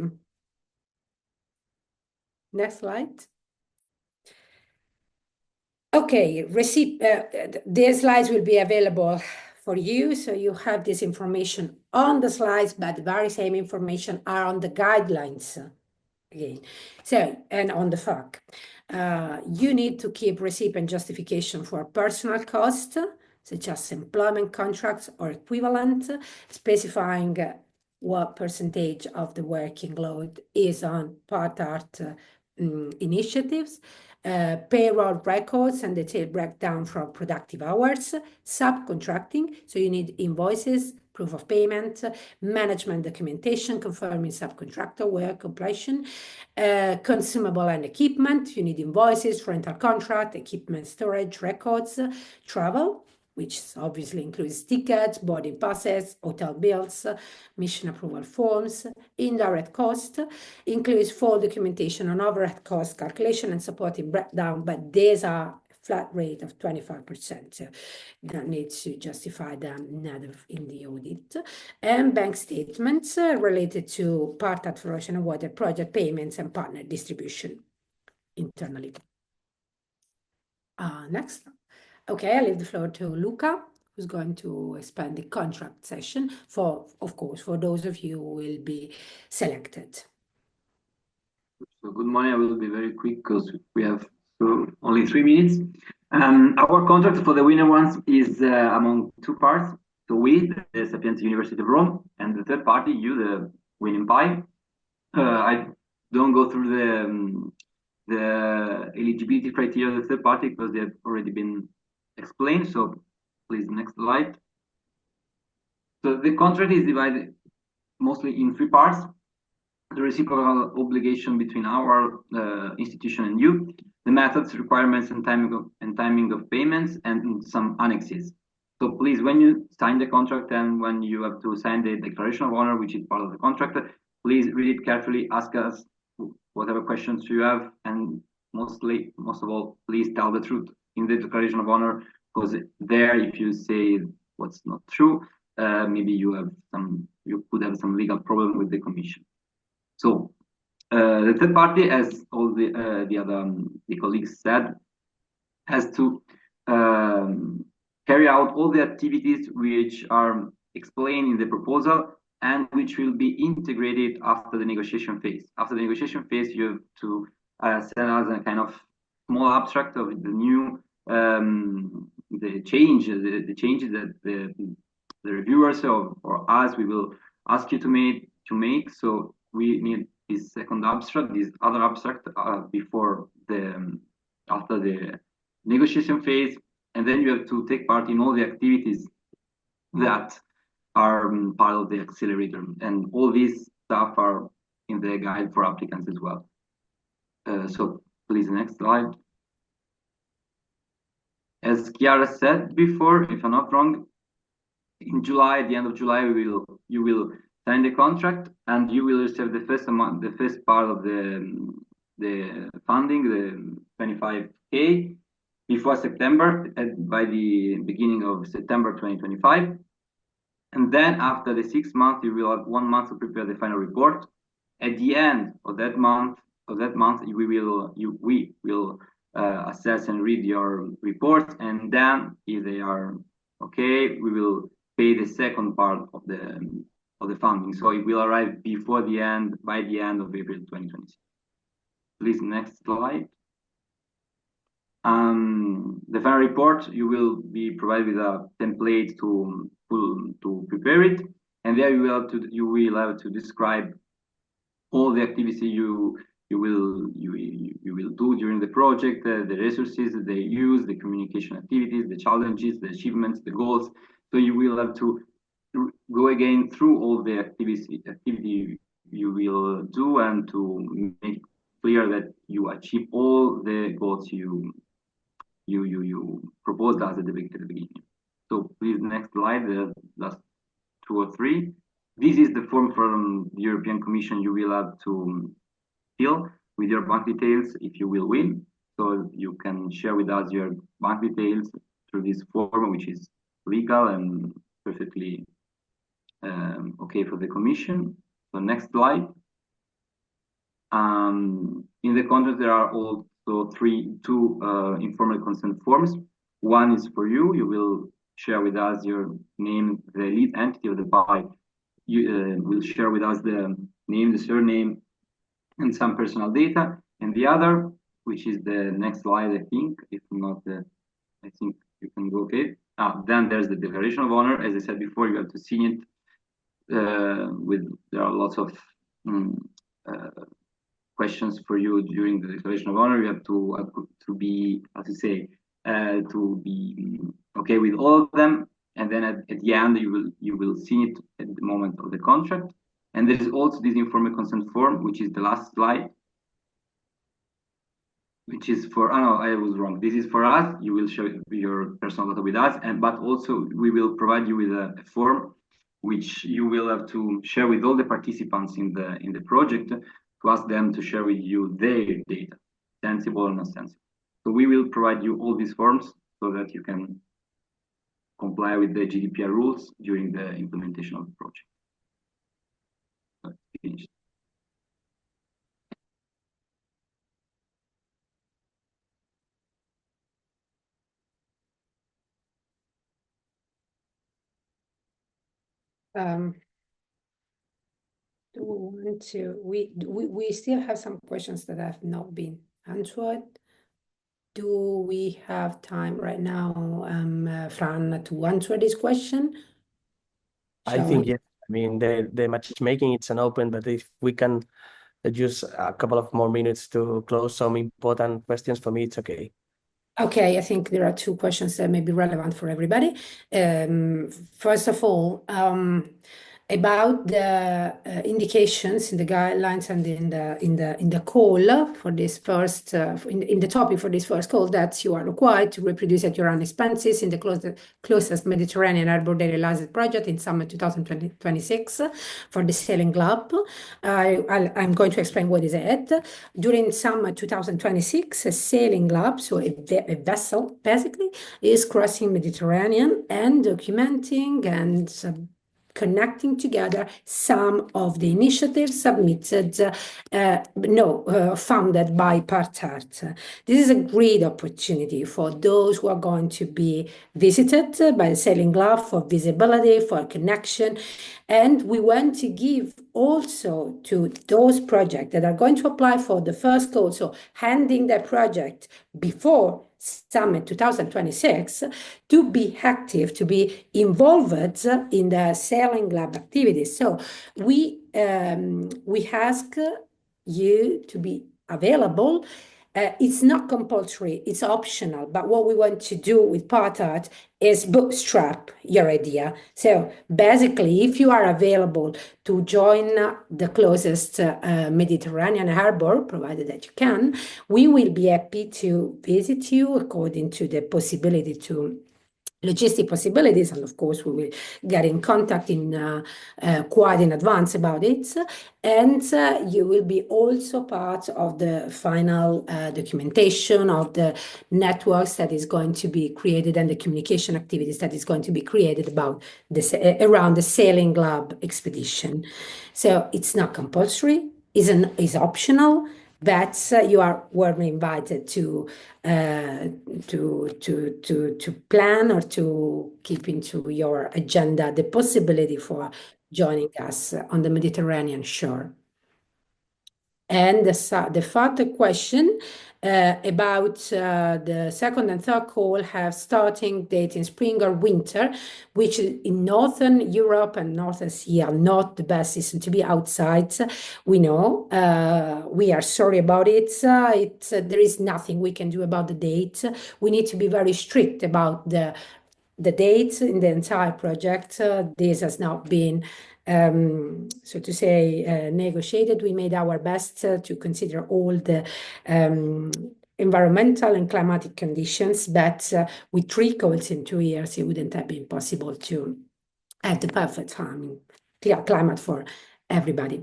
Next slide. Okay, these slides will be available for you, so you have this information on the slides, but the very same information are on the guidelines again. So, and on the FAQ. You need to keep receipt and justification for personal costs, such as employment contracts or equivalent, specifying what percentage of the working load is on PartArt initiatives, payroll records and detailed breakdown from productive hours, subcontracting, so you need invoices, proof of payment, management documentation confirming subcontractor work completion, consumable and equipment, you need invoices, rental contract, equipment storage records, travel, which obviously includes tickets, boarding passes, hotel bills, mission approval forms. Indirect cost includes full documentation on overhead cost calculation and supporting breakdown, but these are flat rate of 25%. So you don't need to justify them neither in the audit. And bank statements related to PartArt4OW project payments and partner distribution internally. Next. Okay, I leave the floor to Luca, who's going to expand the contract session of course, for those of you who will be selected. So good morning. I will be very quick because we have only 3 minutes. Our contract for the Webinar1 is among 2 parts. So we, the Sapienza University of Rome, and the third party, you, the winning pie. I don't go through the eligibility criteria of the third party because they have already been explained. So please, next slide. So the contract is divided mostly in three parts: the reciprocal obligation between our institution and you, the methods, requirements, and timing of payments, and some annexes. So please, when you sign the contract and when you have to sign the declaration of honor, which is part of the contract, please read it carefully, ask us whatever questions you have, and most of all, please tell the truth in the declaration of honor, because there, if you say what's not true, maybe you could have some legal problem with the commission. So the third party, as all the other colleagues said, has to carry out all the activities which are explained in the proposal and which will be integrated after the negotiation phase. After the negotiation phase, you have to send us a kind of small abstract of the new the changes that the reviewers or us we will ask you to make. So we need this second abstract, this other abstract before the after the negotiation phase, and then you have to take part in all the activities that are part of the accelerator, and all these stuff are in the guide for applicants as well. So please, next slide. As Chiara said before, if I'm not wrong, in July, at the end of July, you will sign the contract and you will receive the first amount, the first part of the funding, the 25K, before September, by the beginning of September 2025. And then after the 6 months, you will have 1 month to prepare the final report. At the end of that month, we will assess and read your report, and then if they are okay, we will pay the second part of the funding. So it will arrive by the end of April 2026. Please, next slide. The final report, you will be provided with a template to prepare it, and there you will have to describe all the activity you will do during the project, the resources that they use, the communication activities, the challenges, the achievements, the goals. So you will have to go again through all the activity you will do, and to make clear that you achieve all the goals you proposed us at the beginning. So please, next slide, the last 2 or 3. This is the form from the European Commission you will have to fill with your bank details if you will win. So you can share with us your bank details through this form, which is legal and perfectly okay for the Commission. So next slide. In the contract, there are also two informal consent forms. One is for you. You will share with us your name, the lead entity of the PI. You will share with us the name, the surname, and some personal data. And the other, which is the next slide, I think, if not, I think you can go okay. Then there's the declaration of honor. As I said before, you have to sign it. There are lots of questions for you during the declaration of honor. You have to be, how to say, to be okay with all of them, and then at the end you will see it at the moment of the contract. And there is also this informal consent form, which is the last slide, which is for, oh no, I was wrong. This is for us. You will share your personal data with us, but also we will provide you with a form which you will have to share with all the participants in the project, to ask them to share with you their data, sensible or not sensible. So we will provide you all these forms so that you can comply with the GDPR rules during the implementation of the project. Finished. Do we want to? We still have some questions that have not been answered. Do we have time right now, Fran, to answer this question? I think yes. I mean, the matchmaking, it's an open, but if we can use a couple of more minutes to close some important questions, for me, it's okay. Okay, I think there are two questions that may be relevant for everybody. First of all, about the indications in the guidelines and in the call for this first in the topic for this first call, that you are required to reproduce at your own expenses in the closest Mediterranean Harbor Day realized project in summer 2026 for the sailing club. I'm going to explain what is it. During summer 2026, a sailing club, so a vessel basically, is crossing Mediterranean and documenting and connecting together some of the initiatives submitted, funded by PartArt. This is a great opportunity for those who are going to be visited by the Sailing Club for visibility, for connection. And we want to give also to those projects that are going to apply for the first call, so handing their project before Summit 2026, to be active, to be involved in the Sailing Lab activities. So we ask you to be available. It's not compulsory, it's optional, but what we want to do with PartArt is bootstrap your idea. So basically, if you are available to join the closest Mediterranean harbor, provided that you can, we will be happy to visit you according to the possibility to logistic possibilities, and of course we will get in contact in quite in advance about it, and you will be also part of the final documentation of the networks that is going to be created and the communication activities that is going to be created about this around the Sailing Club expedition. So it's not compulsory, is optional, but you are warmly invited to plan or to keep into your agenda the possibility for joining us on the Mediterranean shore. And the further question about the second and third call have starting date in spring or winter, which in Northern Europe and Northern Sea are not the best season to be outside. We know. We are sorry about it. There is nothing we can do about the date. We need to be very strict about the dates in the entire project. This has not been so to say, negotiated. We made our best to consider all the environmental and climatic conditions, but with 3 calls in 2 years, it wouldn't have been possible to have the perfect climate for everybody.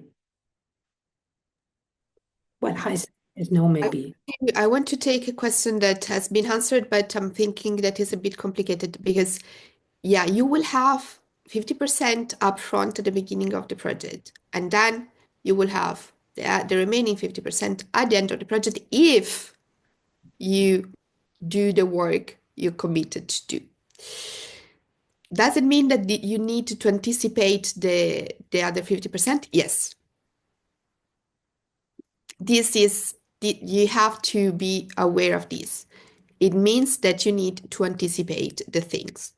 Well, as no maybe. I want to take a question that has been answered, but I'm thinking that is a bit complicated because, yeah, you will have 50% upfront at the beginning of the project, and then you will have the remaining 50% at the end of the project if you do the work you committed to do. Does it mean that you need to anticipate the other 50%? Yes. You have to be aware of this. It means that you need to anticipate the things,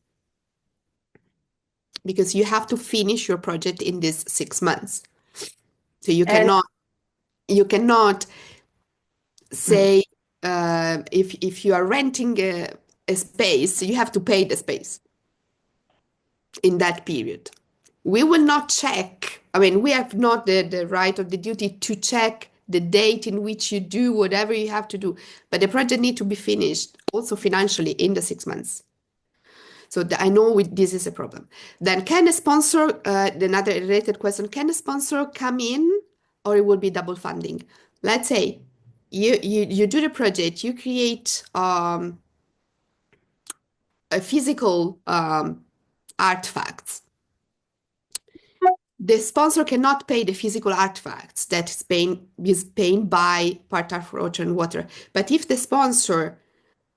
because you have to finish your project in these 6 months. So you cannot say if you are renting a space, you have to pay the space in that period. We will not check. I mean, we have not the right or the duty to check the date in which you do whatever you have to do, but the project needs to be finished also financially in the 6 months. So I know this is a problem. Then can a sponsor, another related question, can a sponsor come in or it will be double funding? Let's say you do the project, you create a physical artifacts. The sponsor cannot pay the physical artifacts that is paid by PartArt4OW. But if the sponsor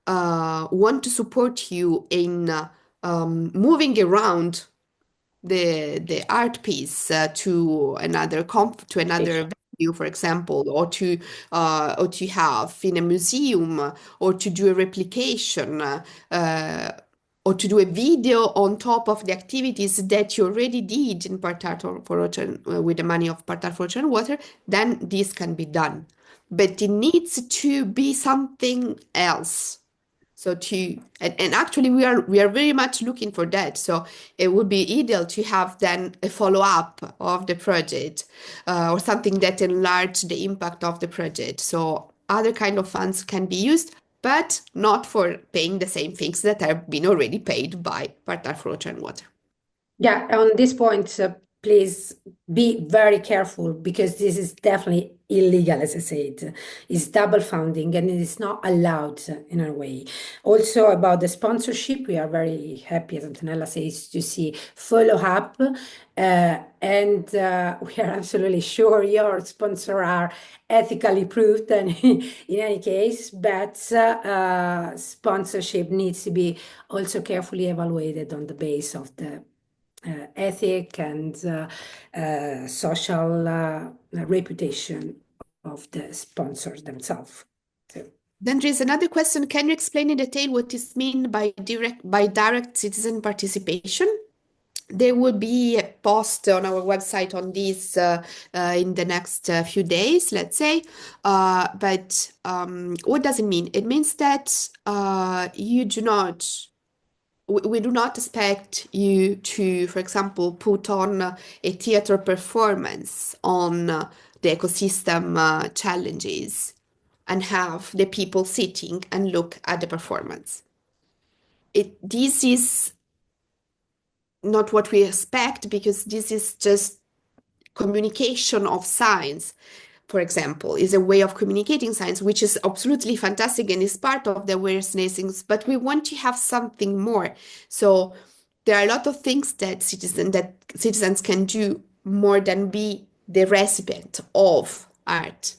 want to support you in moving around the art piece to another venue, for example, or to have in a museum, or to do a replication, or to do a video on top of the activities that you already did in PartArt4OW with the money of PartArt4OW, then this can be done. But it needs to be something else. So and actually we are very much looking for that. So it would be ideal to have then a follow-up of the project or something that enlarge the impact of the project. So other kind of funds can be used, but not for paying the same things that have been already paid by PartArt4OW and Water. Yeah, on this point, please be very careful because this is definitely illegal, as I said. It's double funding and it is not allowed in a way. Also, about the sponsorship, we are very happy, as Antonella says, to see follow-up. And we are absolutely sure your sponsors are ethically proved and in any case, but sponsorship needs to be also carefully evaluated on the base of the ethic and social reputation of the sponsors themselves. So. Then there is another question. Can you explain in detail what is meant by direct citizen participation? There will be a post on our website on this in the next few days, let's say. But what does it mean? It means that you do not we do not expect you to, for example, put on a theater performance on the ecosystem challenges and have the people sitting and look at the performance. This is not what we expect because this is just communication of science, for example, is a way of communicating science, which is absolutely fantastic and is part of the awareness, but we want to have something more. So there are a lot of things that citizens can do more than be the recipient of art.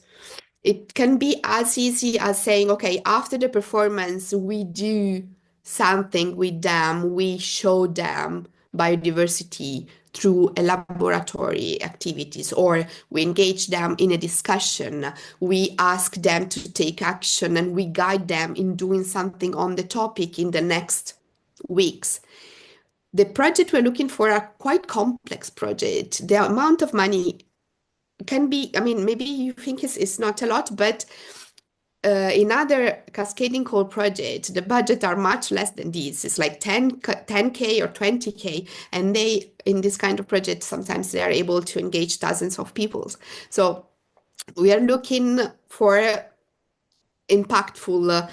It can be as easy as saying, okay, after the performance, we do something with them, we show them biodiversity through a laboratory activities, or we engage them in a discussion, we ask them to take action, and we guide them in doing something on the topic in the next weeks. The project we're looking for are quite complex project. The amount of money can be, I mean, maybe you think it's not a lot, but in other cascading call projects, the budget are much less than this. It's like 10K or 20K. And they, in this kind of project, sometimes they are able to engage dozens of people. So we are looking for impactful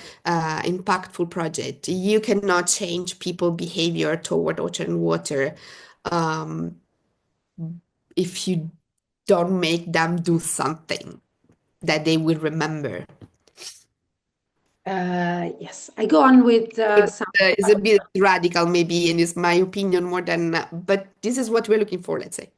project. You cannot change people behavior toward ocean water if you don't make them do something that they will remember. Yes, I go on with some. It's a bit radical, maybe, and it's my opinion more than, but this is what we're looking for, let's say.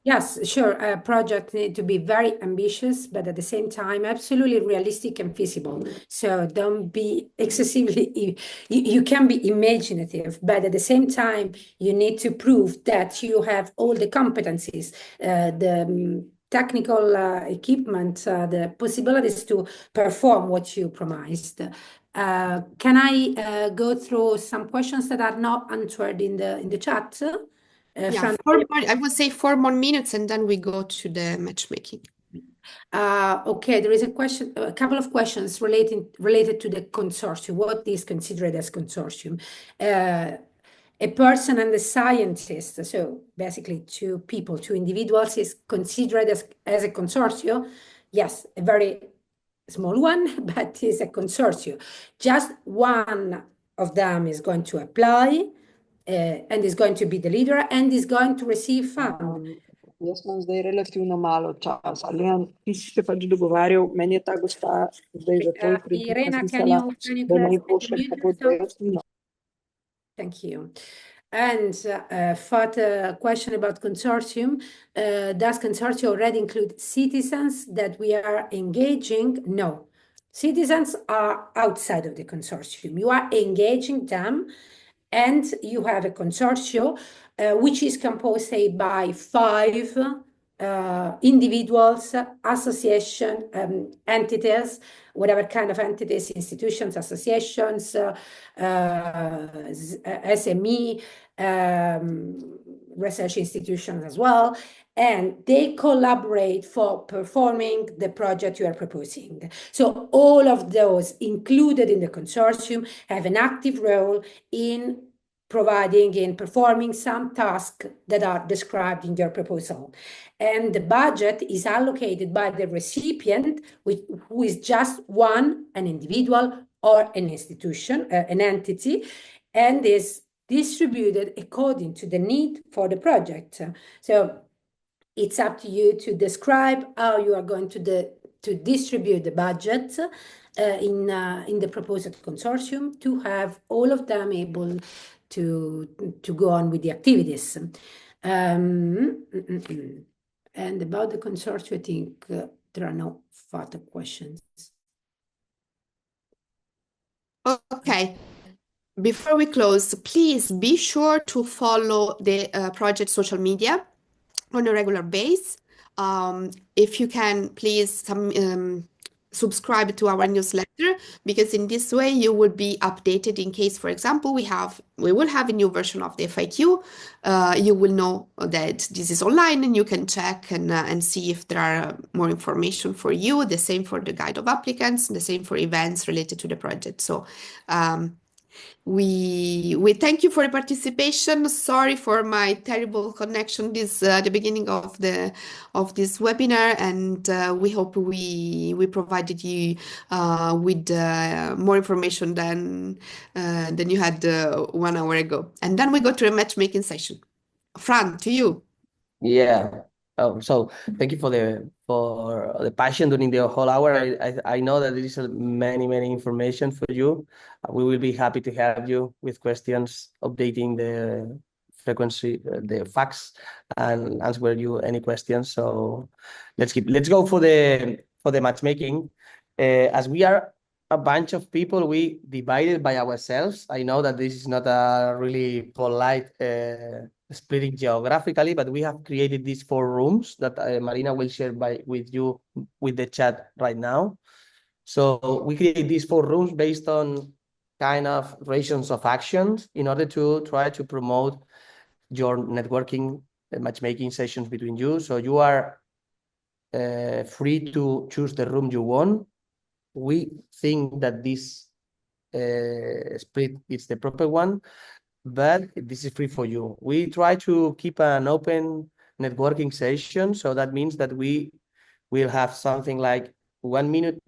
Yes, sure. Projects need to be very ambitious, but at the same time, absolutely realistic and feasible. So don't be excessively, you can be imaginative, but at the same time, you need to prove that you have all the competencies, the technical equipment, the possibilities to perform what you promised. Can I go through some questions that are not answered in the chat? Yeah, I would say 4 more minutes and then we go to the matchmaking. Okay, there is a couple of questions related to the consortium. What is considered as consortium? A person and a scientist, so basically two individuals, is considered as a consortium. Yes, a very small one, but is a consortium. Just one of them is going to apply and is going to be the leader and is going to receive funds. Jaz imam zdaj relativno malo časa. Leon, ti si se pač dogovarjal, meni je ta gospa zdaj za to Irena, can you da naj pošljem tako dejstvo. Thank you. And further question about consortium. Does consortium already include citizens that we are engaging? No. Citizens are outside of the consortium. You are engaging them, and you have a consortium which is composed, say, by 5 individuals, association, entities, whatever kind of entities, institutions, associations, SME, research institutions as well, and they collaborate for performing the project you are proposing. So all of those included in the consortium have an active role in providing and performing some tasks that are described in your proposal. And the budget is allocated by the recipient, who is just an individual or an institution, an entity, and is distributed according to the need for the project. So it's up to you to describe how you are going to distribute the budget in the proposed consortium to have all of them able to go on with the activities. And about the consortium, I think there are no further questions. Okay. Before we close, please be sure to follow the project social media on a regular basis. If you can, please subscribe to our newsletter, because in this way you will be updated in case, for example, we will have a new version of the FAQ. You will know that this is online and you can check and see if there are more information for you. The same for the guide of applicants, the same for events related to the project. So we thank you for the participation. Sorry for my terrible connection the beginning of this webinar, and we hope we provided you with more information than you had 1 hour ago. And then we go to a matchmaking session. Fran, to you. Yeah. So thank you for the passion during the whole hour. I know that there is many information for you. We will be happy to have you with questions, updating the frequency, the facts, and answer you any questions. So let's go for the matchmaking. As we are a bunch of people, we divided by ourselves. I know that this is not a really polite splitting geographically, but we have created these 4 rooms that Marina will share with you with the chat right now. So we create these 4 rooms based on kind of rations of actions in order to try to promote your networking matchmaking sessions between you. So you are free to choose the room you want. We think that this split is the proper one, but this is free for you. We try to keep an open networking session, so that means that we will have something like 1 minute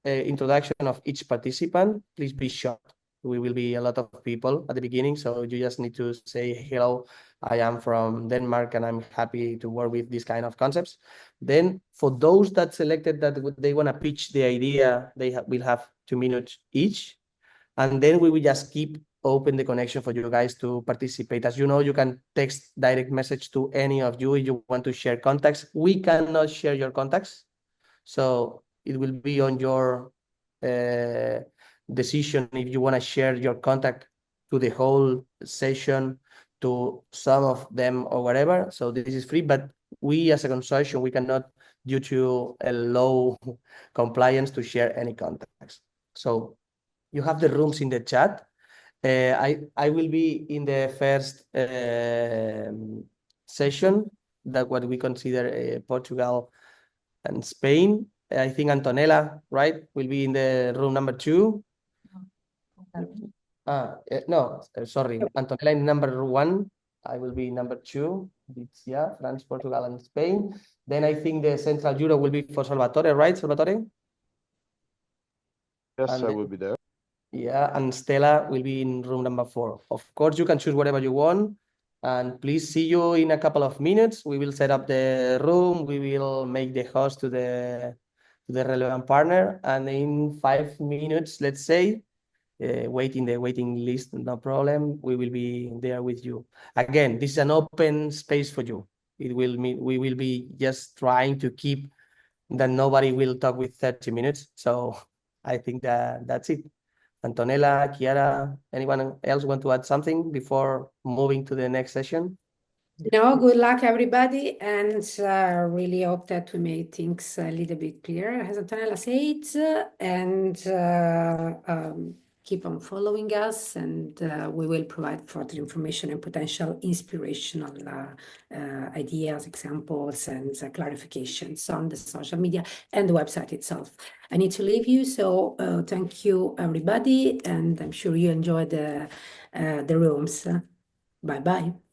introduction of each participant. Please be short. We will be a lot of people at the beginning, so you just need to say, hello, I am from Denmark and I'm happy to work with these kind of concepts. Then for those that selected that they want to pitch the idea, they will have 2 minutes each. And then we will just keep open the connection for you guys to participate. As you know, you can text direct message to any of you if you want to share contacts. We cannot share your contacts, so it will be on your decision if you want to share your contact to the whole session, to some of them or whatever. So this is free, but we as a consortium, we cannot, due to a low compliance, to share any contacts. So you have the rooms in the chat. I will be in the first session, that what we consider Portugal and Spain. I think Antonella, right, will be in the room number 2. No, sorry, Antonella in number 1. I will be number 2. It's, yeah, France, Portugal, and Spain. Then I think the Central Europe will be for Salvatore, right, Salvatore? Yes, And I will be there. Yeah, and Stella will be in room number 4. Of course, you can choose whatever you want. And please see you in a couple of minutes. We will set up the room. We will make the host to the relevant partner. And in 5 minutes, let's say, waiting the waiting list, no problem. We will be there with you. Again, this is an open space for you. It will mean we will be just trying to keep that nobody will talk with 30 minutes. So I think that's it. Antonella, Chiara, anyone else want to add something before moving to the next session? No, good luck, everybody, and really hope that we made things a little bit clearer, as Antonella said. And keep on following us, and we will provide further information and potential inspirational ideas, examples, and clarifications on the social media and the website itself. I need to leave you, so thank you, everybody, and I'm sure you enjoyed the rooms. Bye-bye.